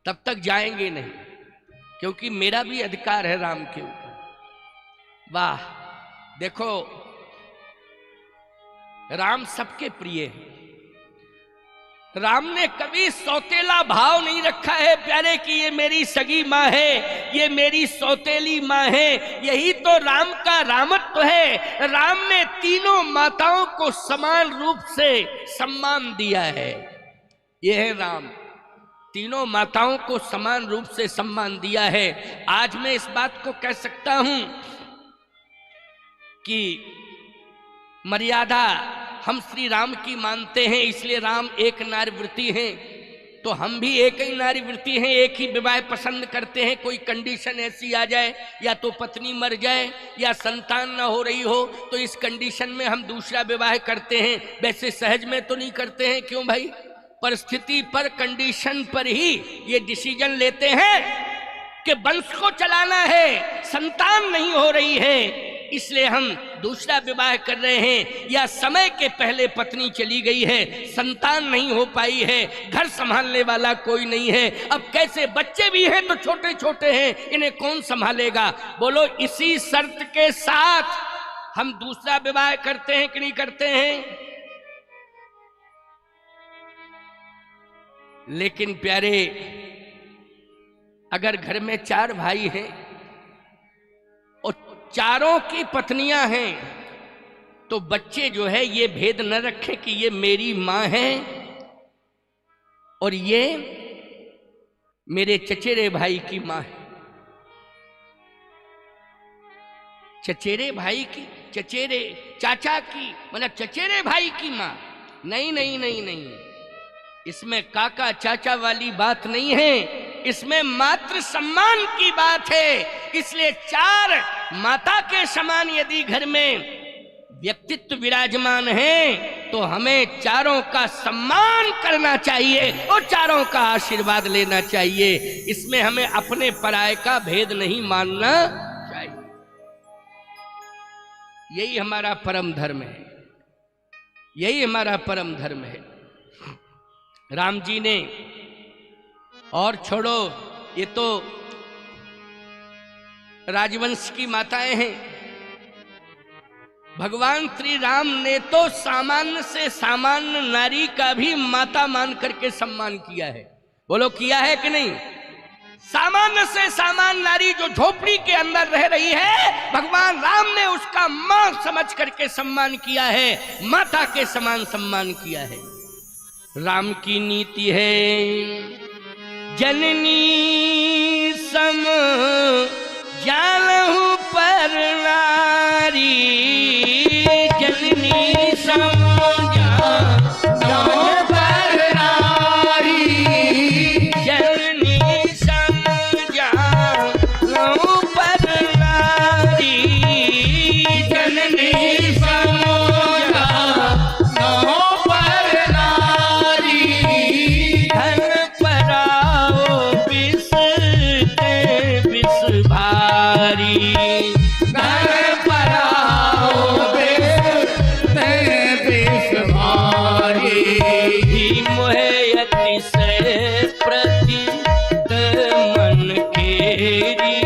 तब तक जाएंगे नहीं, क्योंकि मेरा भी अधिकार है राम के ऊपर। वाह, देखो राम सबके प्रिय है। राम ने कभी सौतेला भाव नहीं रखा है प्यारे कि ये मेरी सगी माँ है, ये मेरी सौतेली माँ है। यही तो राम का रामत्व है। राम ने तीनों माताओं को समान रूप से सम्मान दिया है। ये है राम, तीनों माताओं को समान रूप से सम्मान दिया है। आज मैं इस बात को कह सकता हूं कि मर्यादा हम श्री राम की मानते हैं, इसलिए राम एक नारीवृत्ति हैं, तो हम भी एक ही नारीवृत्ति हैं, एक ही विवाह पसंद करते हैं। कोई कंडीशन ऐसी आ जाए, या तो पत्नी मर जाए या संतान न हो रही हो, तो इस कंडीशन में हम दूसरा विवाह करते हैं। वैसे सहज में तो नहीं करते हैं, क्यों भाई? परिस्थिति पर, कंडीशन पर ही ये डिसीजन लेते हैं कि वंश को चलाना है, संतान नहीं हो रही है, इसलिए हम दूसरा विवाह कर रहे हैं, या समय के पहले पत्नी चली गई है, संतान नहीं हो पाई है, घर संभालने वाला कोई नहीं है, अब कैसे, बच्चे भी हैं तो छोटे छोटे हैं, इन्हें कौन संभालेगा। बोलो इसी शर्त के साथ हम दूसरा विवाह करते हैं कि नहीं करते हैं? लेकिन प्यारे, अगर घर में 4 भाई हैं और चारों की पत्नियां हैं, तो बच्चे जो है ये भेद न रखें कि ये मेरी मां है और ये मेरे चचेरे भाई की मां है। चचेरे भाई की, चचेरे चाचा की, मतलब चचेरे भाई की मां, नहीं नहीं नहीं नहीं, इसमें काका चाचा वाली बात नहीं है, इसमें मातृ सम्मान की बात है। इसलिए 4 माता के समान यदि घर में व्यक्तित्व विराजमान है तो हमें चारों का सम्मान करना चाहिए और चारों का आशीर्वाद लेना चाहिए। इसमें हमें अपने पराये का भेद नहीं मानना चाहिए। यही हमारा परम धर्म है, यही हमारा परम धर्म है। राम जी ने, और छोड़ो, ये तो राजवंश की माताएं हैं, भगवान श्री राम ने तो सामान्य से सामान्य नारी का भी माता मान करके सम्मान किया है। बोलो किया है कि नहीं? सामान्य से सामान्य नारी जो झोपड़ी के अंदर रह रही है, भगवान राम ने उसका मां समझ करके सम्मान किया है, माता के समान सम्मान किया है। राम की नीति है जननी सम जानहु पर नारी, जननी सम जानहु पर नारी, जननी सम जानहु पर नारी, जननी सम जानहु पर नारी, धन पराओ विष ते विष भारी, धन पराओ विष ते विष भारी, मोहे अतिशय प्रतीत मन केरी,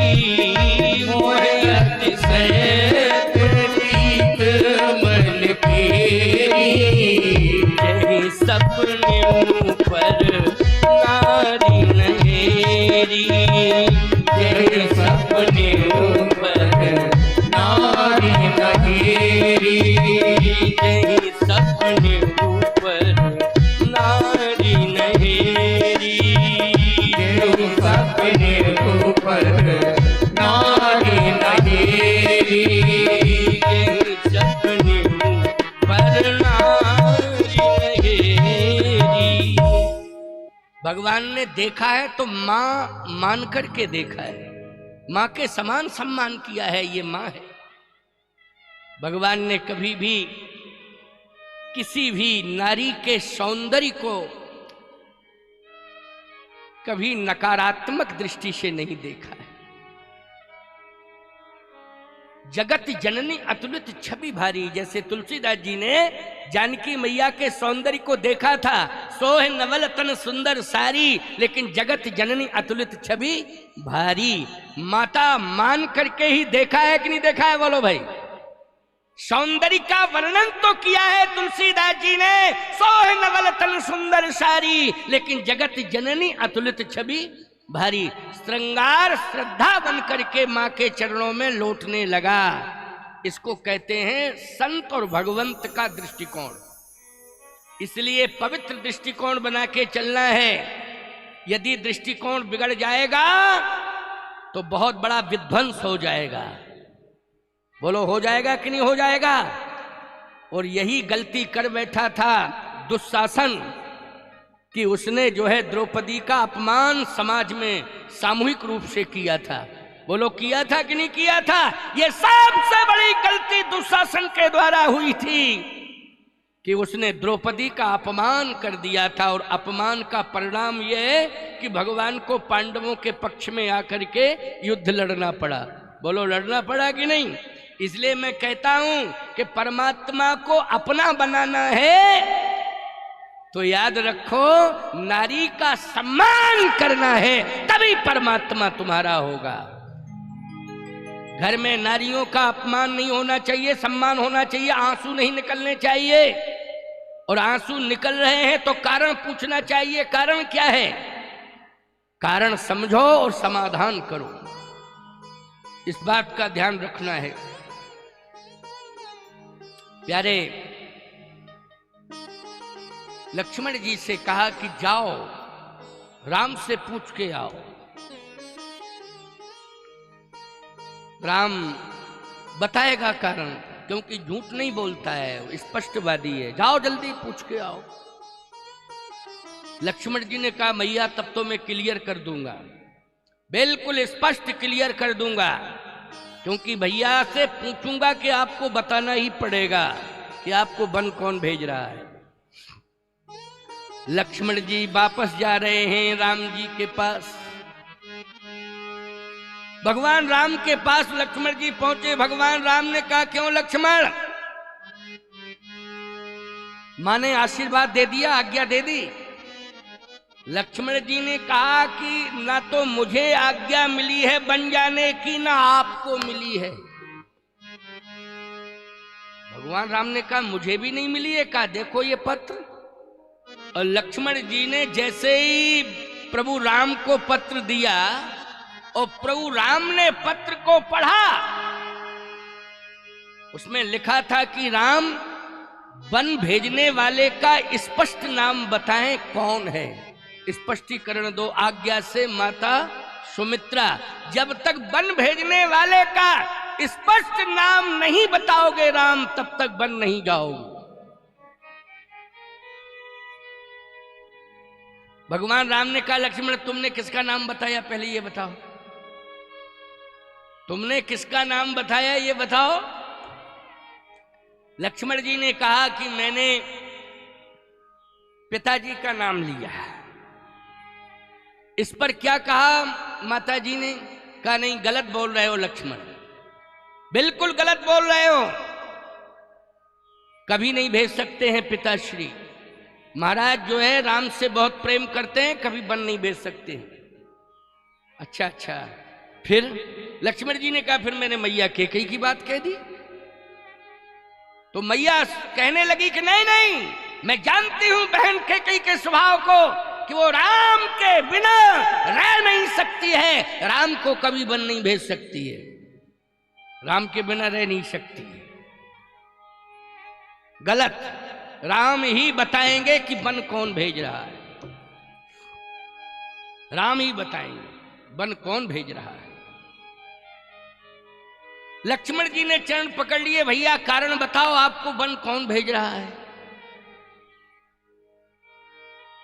मोहे अतिशय प्रतीत मन केरी, यही सपने ऊपर नारी नहेरी, यही सपने ऊपर नारी नहेरी, यही सपने ऊपर नारी नहेरी, यही सपने ऊपर नारी नहेरी, यही सपने ऊपर नारी नहेरी। भगवान ने देखा है तो मां मान करके देखा है, मां के समान सम्मान किया है, ये मां है। भगवान ने कभी भी किसी भी नारी के सौंदर्य को कभी नकारात्मक दृष्टि से नहीं देखा है। जगत जननी अतुलित छवि भारी, जैसे तुलसीदास जी ने जानकी मैया के सौंदर्य को देखा था, सोह नवल तन सुंदर सारी, लेकिन जगत जननी अतुलित छवि भारी, माता मान करके ही देखा है कि नहीं देखा है? बोलो भाई। सौंदर्य का वर्णन तो किया है तुलसीदास जी ने, सोह नवल तन सुंदर सारी, लेकिन जगत जननी अतुलित छवि भारी, श्रृंगार श्रद्धा बन करके मां के चरणों में लौटने लगा। इसको कहते हैं संत और भगवंत का दृष्टिकोण। इसलिए पवित्र दृष्टिकोण बना के चलना है। यदि दृष्टिकोण बिगड़ जाएगा तो बहुत बड़ा विध्वंस हो जाएगा। बोलो हो जाएगा कि नहीं हो जाएगा? और यही गलती कर बैठा था दुशासन कि उसने जो है द्रौपदी का अपमान समाज में सामूहिक रूप से किया था। बोलो किया था कि नहीं किया था? यह सबसे बड़ी गलती दुशासन के द्वारा हुई थी कि उसने द्रौपदी का अपमान कर दिया था, और अपमान का परिणाम यह है कि भगवान को पांडवों के पक्ष में आकर के युद्ध लड़ना पड़ा। बोलो, लड़ना पड़ा कि नहीं? इसलिए मैं कहता हूं कि परमात्मा को अपना बनाना है तो याद रखो, नारी का सम्मान करना है, तभी परमात्मा तुम्हारा होगा। घर में नारियों का अपमान नहीं होना चाहिए, सम्मान होना चाहिए, आंसू नहीं निकलने चाहिए। और आंसू निकल रहे हैं तो कारण पूछना चाहिए, कारण क्या है? कारण समझो और समाधान करो। इस बात का ध्यान रखना है। प्यारे, लक्ष्मण जी से कहा कि जाओ राम से पूछ के आओ। राम बताएगा कारण, क्योंकि झूठ नहीं बोलता है, स्पष्टवादी है। जाओ जल्दी पूछ के आओ। लक्ष्मण जी ने कहा मैया तब तो मैं क्लियर कर दूंगा, बिल्कुल स्पष्ट क्लियर कर दूंगा, क्योंकि भैया से पूछूंगा कि आपको बताना ही पड़ेगा कि आपको वन कौन भेज रहा है। लक्ष्मण जी वापस जा रहे हैं राम जी के पास। भगवान राम के पास लक्ष्मण जी पहुंचे। भगवान राम ने कहा क्यों लक्ष्मण? मां ने आशीर्वाद दे दिया, आज्ञा दे दी। लक्ष्मण जी ने कहा कि ना तो मुझे आज्ञा मिली है बन जाने की, ना आपको मिली है। भगवान राम ने कहा मुझे भी नहीं मिली है। कहा देखो ये पत्र। और लक्ष्मण जी ने जैसे ही प्रभु राम को पत्र दिया और प्रभु राम ने पत्र को पढ़ा, उसमें लिखा था कि राम वन भेजने वाले का स्पष्ट नाम बताएं कौन है। स्पष्टीकरण दो आज्ञा से माता सुमित्रा। जब तक वन भेजने वाले का स्पष्ट नाम नहीं बताओगे राम, तब तक वन नहीं जाओगे। भगवान राम ने कहा लक्ष्मण तुमने किसका नाम बताया, पहले ये बताओ। तुमने किसका नाम बताया ये बताओ। लक्ष्मण जी ने कहा कि मैंने पिताजी का नाम लिया। इस पर क्या कहा माता जी ने? कहा नहीं, गलत बोल रहे हो लक्ष्मण, बिल्कुल गलत बोल रहे हो। कभी नहीं भेज सकते हैं पिताश्री। महाराज जो है राम से बहुत प्रेम करते हैं, कभी वन नहीं भेज सकते। अच्छा, फिर लक्ष्मण जी ने कहा फिर मैंने मैया कैकेयी की बात कह दी। तो मैया कहने लगी कि नहीं, मैं जानती हूं बहन कैकेयी के स्वभाव को, कि वो राम के बिना रह नहीं सकती है, राम को कभी वन नहीं भेज सकती है, राम के बिना रह नहीं सकती है। गलत, राम ही बताएंगे कि वन कौन भेज रहा है। राम ही बताएंगे वन कौन भेज रहा है। लक्ष्मण जी ने चरण पकड़ लिए, भैया कारण बताओ आपको वन कौन भेज रहा है।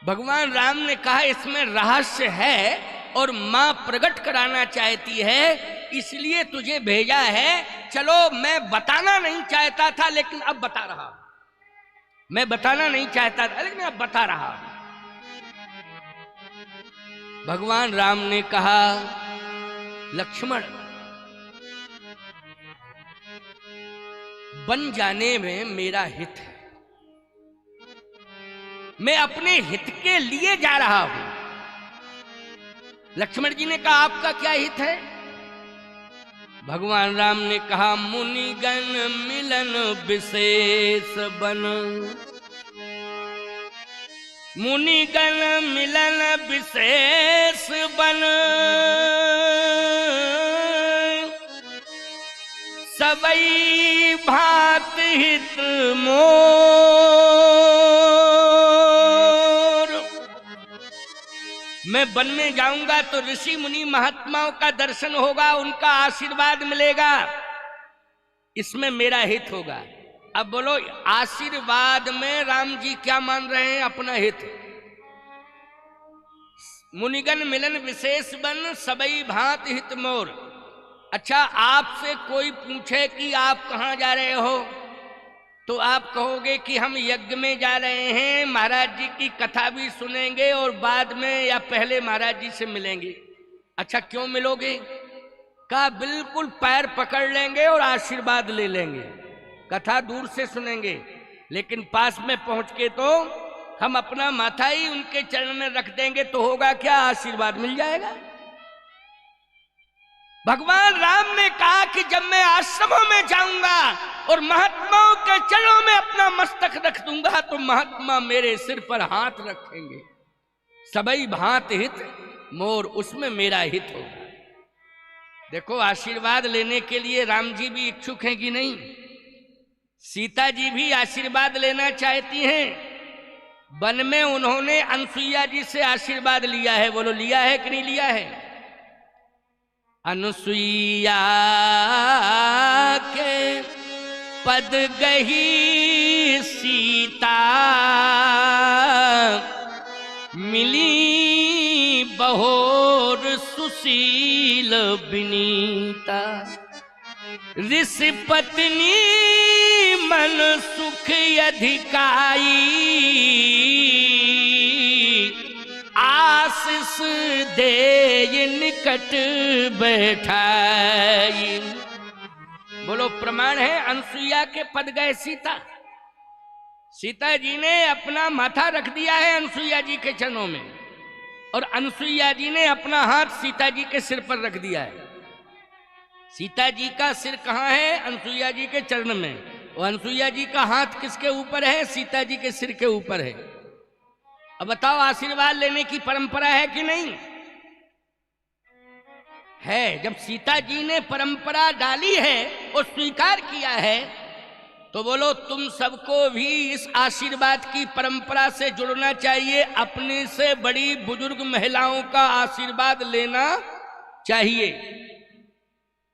भगवान राम ने कहा इसमें रहस्य है और मां प्रकट कराना चाहती है, इसलिए तुझे भेजा है। चलो मैं बताना नहीं चाहता था लेकिन अब बता रहा। मैं बताना नहीं चाहता था लेकिन अब बता रहा। भगवान राम ने कहा लक्ष्मण बन जाने में मेरा हित है, मैं अपने हित के लिए जा रहा हूं। लक्ष्मण जी ने कहा आपका क्या हित है? भगवान राम ने कहा मुनिगण मिलन विशेष बन, मुनिगण मिलन विशेष बन, सबई भात हित मोर। मैं वन में जाऊंगा तो ऋषि मुनि महात्माओं का दर्शन होगा, उनका आशीर्वाद मिलेगा, इसमें मेरा हित होगा। अब बोलो आशीर्वाद में राम जी क्या मान रहे हैं? अपना हित। मुनिगण मिलन विशेष बन, सबई भांत हित मोर। अच्छा, आपसे कोई पूछे कि आप कहां जा रहे हो तो आप कहोगे कि हम यज्ञ में जा रहे हैं, महाराज जी की कथा भी सुनेंगे और बाद में या पहले महाराज जी से मिलेंगे। अच्छा, क्यों मिलोगे? कहा बिल्कुल पैर पकड़ लेंगे और आशीर्वाद ले लेंगे। कथा दूर से सुनेंगे, लेकिन पास में पहुंच के तो हम अपना माथा ही उनके चरण में रख देंगे, तो होगा क्या? आशीर्वाद मिल जाएगा। भगवान राम ने कहा कि जब मैं आश्रमों में जाऊंगा और महात्माओं के चरणों में अपना मस्तक रख दूंगा तो महात्मा मेरे सिर पर हाथ रखेंगे। सबई भांत हित मोर, उसमें मेरा हित होगा। देखो, आशीर्वाद लेने के लिए राम जी भी इच्छुक हैं कि नहीं? सीता जी भी आशीर्वाद लेना चाहती हैं। वन में उन्होंने अनसुईया जी से आशीर्वाद लिया है। बोलो, लिया है कि नहीं लिया है? अनुसुईया के पद गही सीता, मिली बहोर सुशील विनीता। ऋषि पत्नी मन सुख अधिकाई, आशीष दे निकट बैठाई। बोलो, प्रमाण है अनसुईया के पद गए सीता। सीता जी ने अपना माथा रख दिया है अनसुईया जी के चरणों में, और अनसुईया जी ने अपना हाथ सीता जी के सिर पर रख दिया है। सीता जी का सिर कहाँ है? अनसुईया जी के चरण में। और अनसुईया जी का हाथ किसके ऊपर है? सीता जी के सिर के ऊपर है। अब बताओ, आशीर्वाद लेने की परंपरा है कि नहीं है? जब सीता जी ने परंपरा डाली है और स्वीकार किया है, तो बोलो तुम सबको भी इस आशीर्वाद की परंपरा से जुड़ना चाहिए। अपने से बड़ी बुजुर्ग महिलाओं का आशीर्वाद लेना चाहिए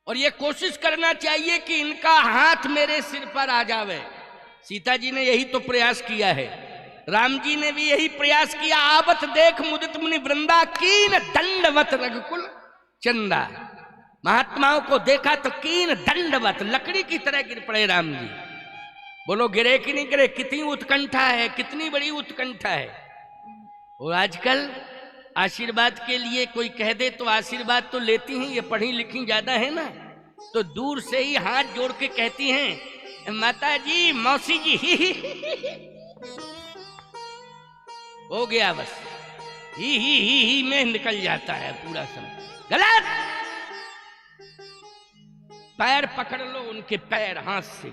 और ये कोशिश करना चाहिए कि इनका हाथ मेरे सिर पर आ जावे। सीता जी ने यही तो प्रयास किया है। राम जी ने भी यही प्रयास किया। आवत देख मुदित मुनि वृंदा, कीन दंडवत रघुकुल चंदा। महात्माओं को देखा तो कीन दंडवत, लकड़ी की तरह गिर पड़े राम जी। बोलो, गिरे कि नहीं गिरे? कितनी उत्कंठा है, कितनी बड़ी उत्कंठा है। और आजकल आशीर्वाद के लिए कोई कह दे तो आशीर्वाद तो लेती हैं, ये पढ़ी लिखी ज्यादा है ना, तो दूर से ही हाथ जोड़ के कहती हैं, माता जी, मौसी जी, हो गया बस। ही में निकल जाता है पूरा समय। गलत। पैर पकड़ लो उनके, पैर हाथ से।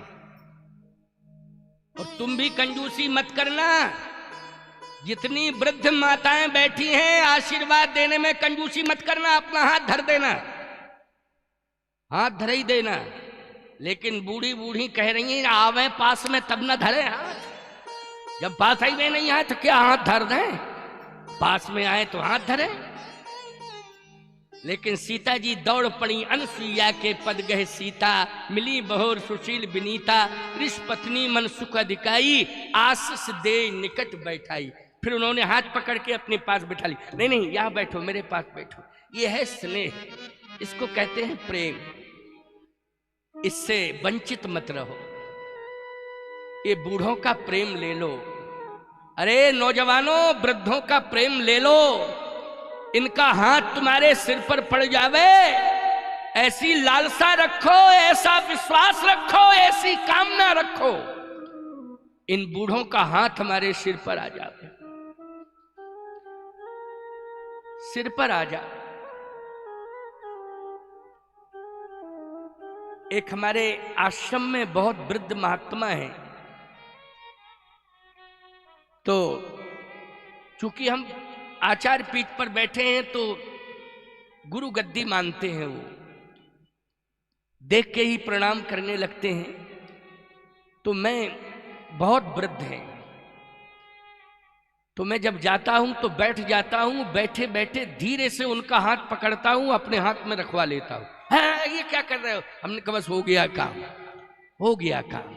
और तुम भी कंजूसी मत करना। जितनी वृद्ध माताएं बैठी हैं, आशीर्वाद देने में कंजूसी मत करना। अपना हाथ धर देना, हाथ धर ही देना। लेकिन बूढ़ी बूढ़ी कह रही हैं, आवे पास में तब ना धरे हाथ। जब पास ही में नहीं आए तो क्या हाथ धर दें? पास में आए तो हाथ धरे। लेकिन सीता जी दौड़ पड़ी। अनसुईया के पद गए सीता, मिली बहोर सुशील विनीता। ऋषि पत्नी मन सुख अधिकाई, आशीष दे निकट बैठाई। फिर उन्होंने हाथ पकड़ के अपने पास बिठा ली। नहीं नहीं, यहां बैठो, मेरे पास बैठो। ये है स्नेह, इसको कहते हैं प्रेम। इससे वंचित मत रहो। ये बूढ़ों का प्रेम ले लो। अरे नौजवानों, वृद्धों का प्रेम ले लो। इनका हाथ तुम्हारे सिर पर पड़ जावे, ऐसी लालसा रखो, ऐसा विश्वास रखो, ऐसी कामना रखो, इन बूढ़ों का हाथ हमारे सिर पर आ जावे, सिर पर आ जा। एक हमारे आश्रम में बहुत वृद्ध महात्मा है, तो चूंकि हम आचार्य पीठ पर बैठे हैं तो गुरु गद्दी मानते हैं। वो देख के ही प्रणाम करने लगते हैं। तो मैं बहुत वृद्ध हैं, तो मैं जब जाता हूं तो बैठ जाता हूं। बैठे बैठे धीरे से उनका हाथ पकड़ता हूं, अपने हाथ में रखवा लेता हूं। हाँ, ये क्या कर रहे हो? हमने कहा बस हो गया काम, हो गया काम।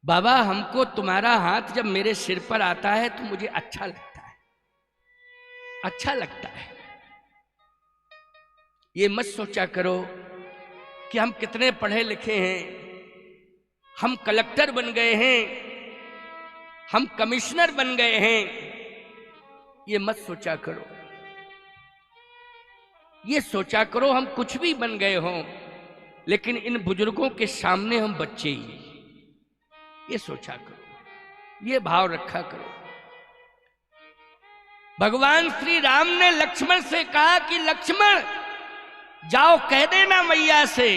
बाबा, हमको तुम्हारा हाथ जब मेरे सिर पर आता है तो मुझे अच्छा लगता है, अच्छा लगता है। ये मत सोचा करो कि हम कितने पढ़े लिखे हैं, हम कलेक्टर बन गए हैं, हम कमिश्नर बन गए हैं, ये मत सोचा करो। ये सोचा करो हम कुछ भी बन गए हों, लेकिन इन बुजुर्गों के सामने हम बच्चे ही। ये सोचा करो, ये भाव रखा करो। भगवान श्री राम ने लक्ष्मण से कहा कि लक्ष्मण जाओ कह देना मैया से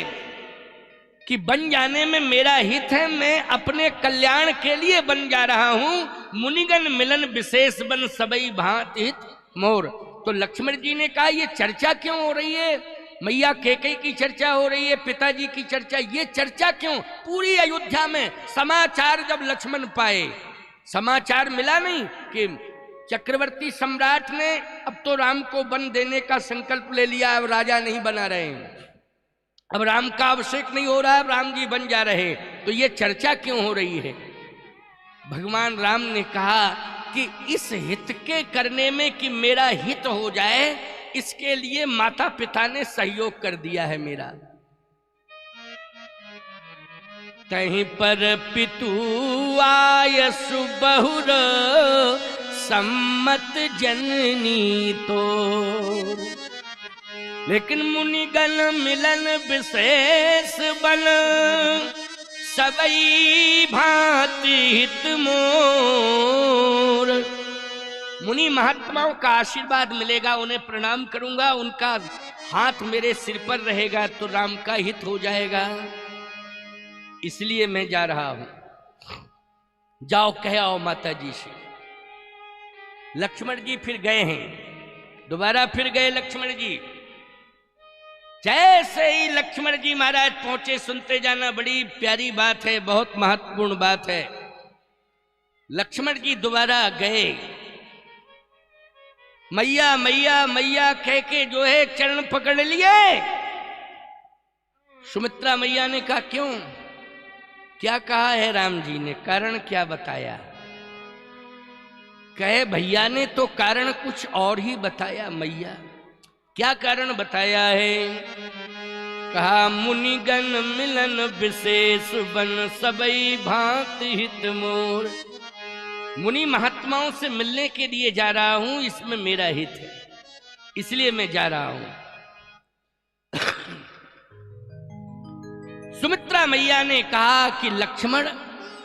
कि बन जाने में मेरा हित है, मैं अपने कल्याण के लिए बन जा रहा हूं। मुनिगण मिलन विशेष बन सबई भांत हित मोर। तो लक्ष्मण जी ने कहा ये चर्चा क्यों हो रही है? मैया कैकेयी की चर्चा हो रही है, पिताजी की चर्चा, ये चर्चा क्यों? पूरी अयोध्या में समाचार जब लक्ष्मण पाए, समाचार मिला नहीं कि चक्रवर्ती सम्राट ने अब तो राम को वन देने का संकल्प ले लिया, अब राजा नहीं बना रहे हैं, अब राम का अभिषेक नहीं हो रहा है, अब राम जी बन जा रहे हैं। तो ये चर्चा क्यों हो रही है? भगवान राम ने कहा कि इस हित के करने में कि मेरा हित हो जाए, इसके लिए माता पिता ने सहयोग कर दिया है मेरा। कहीं पर पितु आयसु बहुर सम्मत जननी तो, लेकिन मुनिगण मिलन विशेष बन सबई भांति हित मोर। मुनि महात्माओं का आशीर्वाद मिलेगा, उन्हें प्रणाम करूंगा, उनका हाथ मेरे सिर पर रहेगा तो राम का हित हो जाएगा। इसलिए मैं जा रहा हूं, जाओ कह आओ माता जी से। लक्ष्मण जी फिर गए हैं, दोबारा फिर गए लक्ष्मण जी। जैसे ही लक्ष्मण जी महाराज पहुंचे, सुनते जाना, बड़ी प्यारी बात है, बहुत महत्वपूर्ण बात है। लक्ष्मण जी दोबारा गए, मैया मैया मैया कह के जो है चरण पकड़ लिए। सुमित्रा मैया ने कहा क्यों, क्या कहा है राम जी ने, कारण क्या बताया? कहे भैया ने तो कारण कुछ और ही बताया। मैया क्या कारण बताया है? कहा मुनिगण मिलन विशेष बन सबई भांति हित मोर। मुनि महात्माओं से मिलने के लिए जा रहा हूं, इसमें मेरा हित है, इसलिए मैं जा रहा हूं। सुमित्रा मैया ने कहा कि लक्ष्मण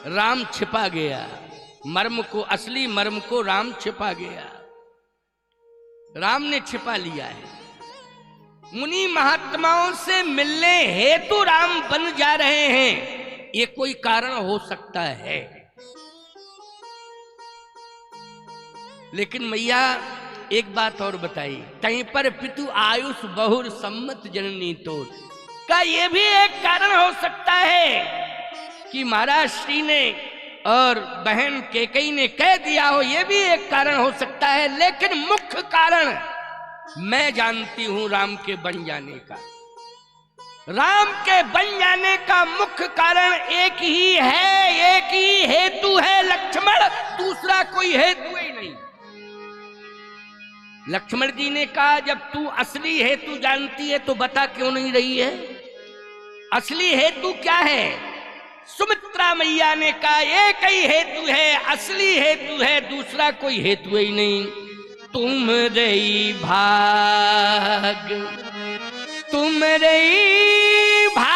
राम छिपा गया, मर्म को, असली मर्म को राम छिपा गया, राम ने छिपा लिया है। मुनि महात्माओं से मिलने हेतु राम बन जा रहे हैं, ये कोई कारण हो सकता है। लेकिन मैया एक बात और बताई, कहीं पर पितु आयुष बहुर सम्मत जननी तोर, का ये भी एक कारण हो सकता है कि महाराज श्री ने और बहन कैकेयी ने कह दिया हो, ये भी एक कारण हो सकता है। लेकिन मुख्य कारण मैं जानती हूं राम के बन जाने का। राम के बन जाने का मुख्य कारण एक ही है, एक ही हेतु है लक्ष्मण, दूसरा कोई हेतु ही नहीं। लक्ष्मण जी ने कहा जब तू असली हेतु जानती है तो बता क्यों नहीं रही है? असली हेतु क्या है? सुमित्रा मैया ने कहा एक ही हेतु है, असली हेतु है, दूसरा कोई हेतु ही नहीं। तुम रही भाग, तुम रही भाग,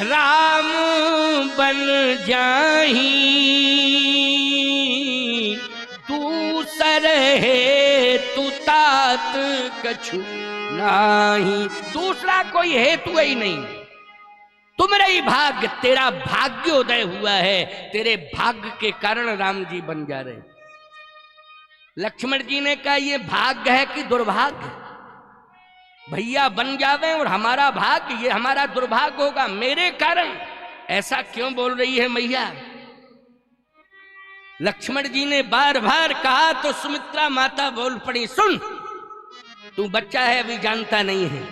राम बन जाही, दूसर हेतु तात कछु नहीं। दूसरा कोई हेतु ही नहीं। तुम रही भाग्य, तेरा भाग्योदय हुआ है, तेरे भाग्य के कारण राम जी बन जा रहे। लक्ष्मण जी ने कहा ये भाग्य है कि दुर्भाग्य? भैया बन जावे और हमारा भाग्य, ये हमारा दुर्भाग्य होगा मेरे कारण। ऐसा क्यों बोल रही है मैया? लक्ष्मण जी ने बार बार कहा तो सुमित्रा माता बोल पड़ी, सुन तू बच्चा है, अभी जानता नहीं है,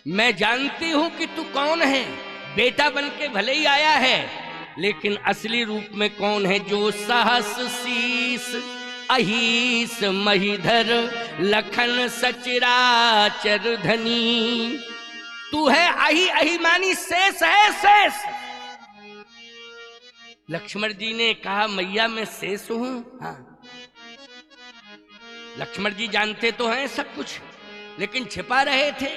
मैं जानती हूं कि तू कौन है। बेटा बन के भले ही आया है, लेकिन असली रूप में कौन है? जो सहस शीस अहीस महीधर लखन सचराचर धनी। तू है अहि अहिमानी, शेष है शेष। लक्ष्मण जी ने कहा मैया मैं शेष हूं। हाँ, लक्ष्मण जी जानते तो हैं सब कुछ, लेकिन छिपा रहे थे।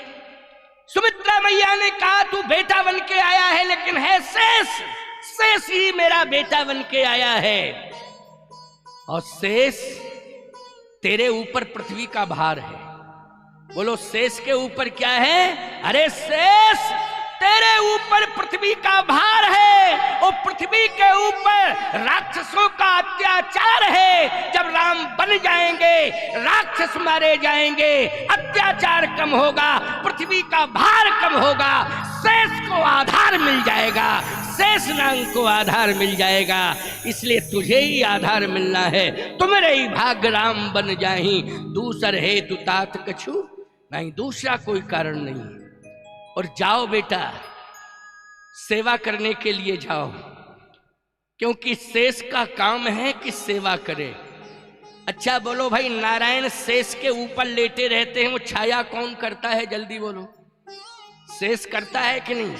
सुमित्रा मैया ने कहा तू बेटा बन के आया है, लेकिन है शेष, शेष ही मेरा बेटा बन के आया है। और शेष तेरे ऊपर पृथ्वी का भार है। बोलो शेष के ऊपर क्या है? अरे शेष तेरे ऊपर पृथ्वी का भार है, और पृथ्वी के ऊपर राक्षसों का अत्याचार है। जब राम बन जाएंगे, राक्षस मारे जाएंगे, अत्याचार कम होगा, पृथ्वी का भार कम होगा, शेष को आधार मिल जाएगा, शेष नाग को आधार मिल जाएगा। इसलिए तुझे ही आधार मिलना है। तुम्हारे ही भाग्य राम बन जाही, दूसर है तु तात कछु नहीं, दूसरा कोई कारण नहीं। और जाओ बेटा, सेवा करने के लिए जाओ, क्योंकि शेष का काम है कि सेवा करे। अच्छा बोलो भाई, नारायण शेष के ऊपर लेटे रहते हैं, वो छाया कौन करता है? जल्दी बोलो, शेष करता है कि नहीं?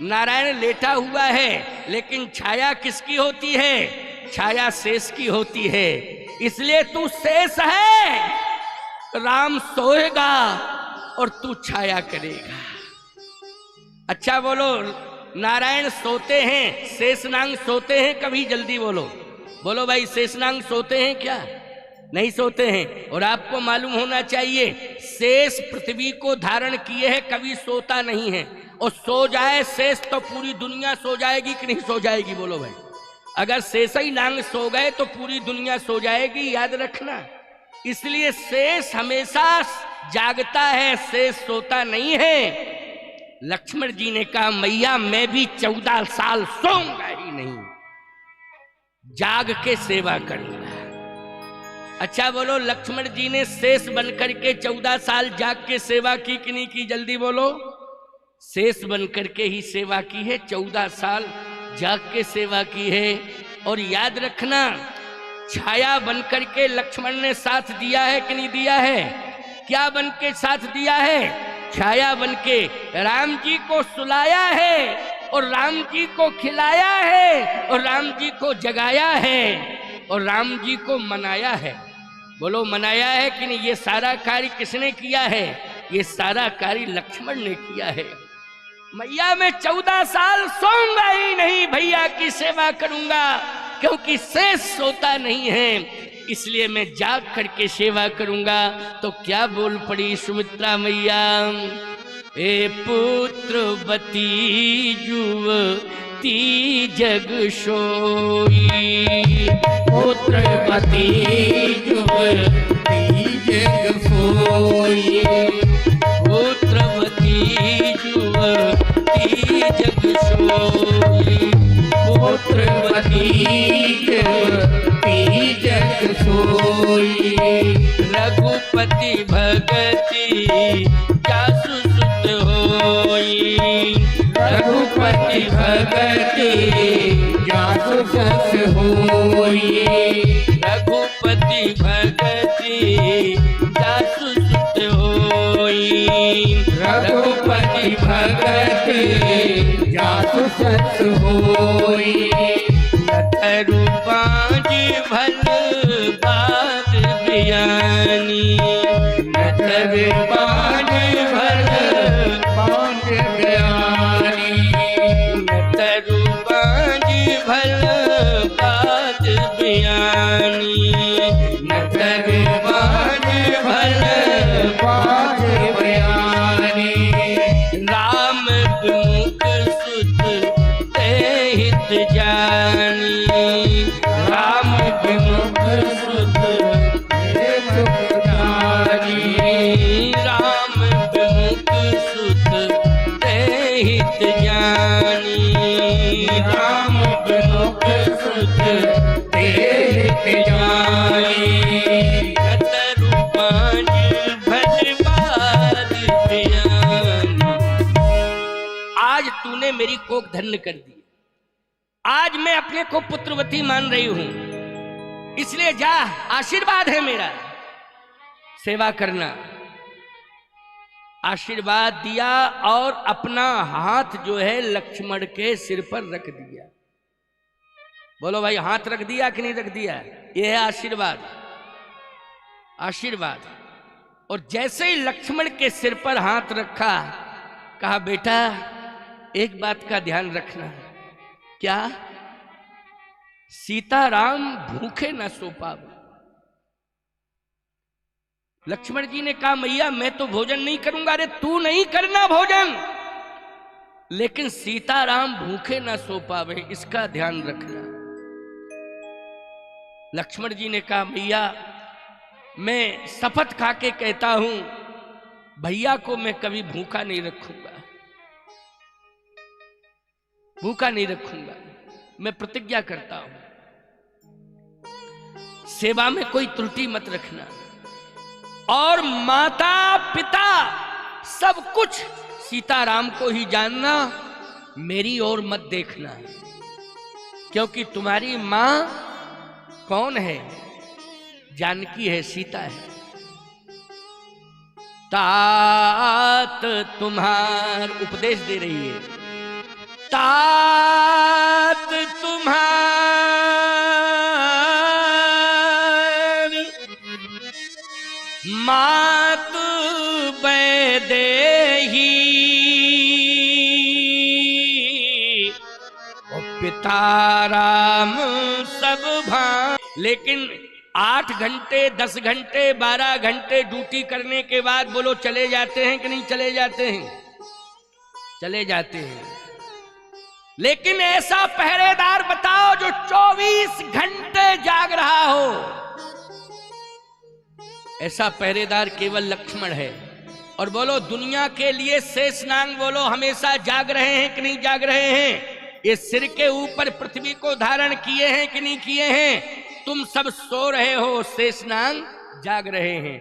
नारायण लेटा हुआ है, लेकिन छाया किसकी होती है? छाया शेष की होती है। इसलिए तू शेष है, राम सोएगा और तू छाया करेगा। अच्छा बोलो, नारायण सोते हैं, शेषनाग सोते हैं कभी? जल्दी बोलो, बोलो भाई, शेषनाग सोते हैं क्या? नहीं सोते हैं। और आपको मालूम होना चाहिए, शेष पृथ्वी को धारण किए है, कभी सोता नहीं है। और सो जाए शेष तो पूरी दुनिया सो जाएगी कि नहीं सो जाएगी? बोलो भाई, अगर शेष ही नाग सो गए तो पूरी दुनिया सो जाएगी, याद रखना। इसलिए शेष हमेशा जागता है, शेष सोता नहीं है। लक्ष्मण जी ने कहा मैया मैं भी 14 साल सोऊंगा ही नहीं, जाग के सेवा करूंगा। अच्छा बोलो, लक्ष्मण जी ने शेष बनकर के 14 साल जाग के सेवा की कि नहीं की? जल्दी बोलो, शेष बनकर के ही सेवा की है, 14 साल जाग के सेवा की है। और याद रखना, छाया बनकर के लक्ष्मण ने साथ दिया है कि नहीं दिया है? क्या बन के साथ दिया है? छाया बन के राम जी को सुलाया है, और राम जी को खिलाया है, और राम जी को जगाया है, और राम जी को मनाया है। बोलो मनाया है कि नहीं? ये सारा कार्य किसने किया है? ये सारा कार्य लक्ष्मण ने किया है। मैया मैं 14 साल सोऊंगा ही नहीं, भैया की सेवा करूंगा, क्योंकि शेष सोता नहीं है, इसलिए मैं जाग करके सेवा करूंगा। तो क्या बोल पड़ी सुमित्रा मैया? ए पुत्रवती जुवती जग सोई, पुत्रवती जुवती जग सोई, पुत्रवती जुवती जग सोई, पुत्रवती जुवती जग सोई, रघुपति भगति जासु सुत होई, रघुपति भगति जासु सुत होई, रघुपति भगति जासु सुत होई, रघुपति भगति जासु सुत होई, नथरु पाँच भल बात बयानी, नथरु पाँच भल बात बयानी, नथरु पाँच भल बात बयानी, नथरु पाँच भल बात बयानी, राम विमुख सुत ते हित जानी, राम विमुख सुत हे सुख जानी, राम विमुख सुत ते हित जानी, राम विमुख सुत ते हित जानी, नथरु पाँच भल बात बयानी। आज तूने मेरी कोख धन्य कर दी, आज मैं अपने को पुत्रवती मान रही हूं, इसलिए जा, आशीर्वाद है मेरा, सेवा करना। आशीर्वाद दिया और अपना हाथ जो है लक्ष्मण के सिर पर रख दिया। बोलो भाई, हाथ रख दिया कि नहीं रख दिया? यह है आशीर्वाद। आशीर्वाद। और जैसे ही लक्ष्मण के सिर पर हाथ रखा, कहा बेटा एक बात का ध्यान रखना। क्या? सीताराम भूखे न सो पावे। लक्ष्मण जी ने कहा मैया मैं तो भोजन नहीं करूंगा। अरे तू नहीं करना भोजन, लेकिन सीताराम भूखे ना सो पावे, इसका ध्यान रखना। लक्ष्मण जी ने कहा मैया मैं शपथ खा के कहता हूं भैया को मैं कभी भूखा नहीं रखूंगा, भूखा नहीं रखूंगा, मैं प्रतिज्ञा करता हूं। सेवा में कोई त्रुटि मत रखना, और माता पिता सब कुछ सीताराम को ही जानना, मेरी ओर मत देखना, क्योंकि तुम्हारी मां कौन है? जानकी है, सीता है। तात तुम्हार उपदेश दे रही है, तात तुम्हार मात बैदेही और पिता राम सब भान। लेकिन 8 घंटे 10 घंटे 12 घंटे ड्यूटी करने के बाद बोलो चले जाते हैं कि नहीं चले जाते हैं? चले जाते हैं। लेकिन ऐसा पहरेदार बताओ जो 24 घंटे जाग रहा हो। ऐसा पहरेदार केवल लक्ष्मण है। और बोलो दुनिया के लिए शेषनाग बोलो हमेशा जाग रहे हैं कि नहीं जाग रहे हैं? ये सिर के ऊपर पृथ्वी को धारण किए हैं कि नहीं किए हैं? तुम सब सो रहे हो, शेषनाग जाग रहे हैं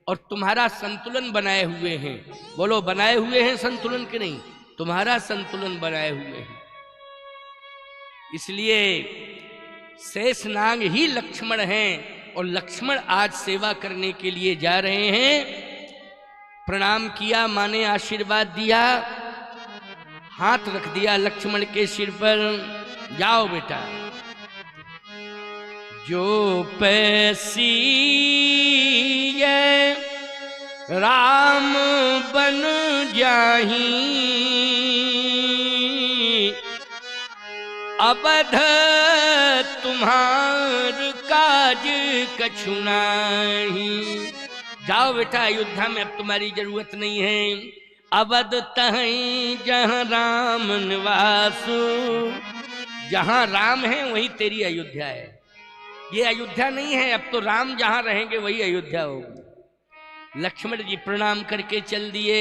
और तुम्हारा संतुलन बनाए हुए हैं। बोलो बनाए हुए हैं संतुलन कि नहीं? तुम्हारा संतुलन बनाए हुए हैं। इसलिए शेषनाग ही लक्ष्मण हैं और लक्ष्मण आज सेवा करने के लिए जा रहे हैं। प्रणाम किया, माँ ने आशीर्वाद दिया, हाथ रख दिया लक्ष्मण के सिर पर। जाओ बेटा, जो पैसी ये राम बन जाही, अवध तुम्हार काज कछु नाही। जाओ बेटा, अयोध्या में अब तुम्हारी जरूरत नहीं है। अवध तहीं जहाँ राम निवासु, जहाँ राम है वहीं तेरी अयोध्या है। ये अयोध्या नहीं है, अब तो राम जहाँ रहेंगे वही अयोध्या होगी। लक्ष्मण जी प्रणाम करके चल दिए।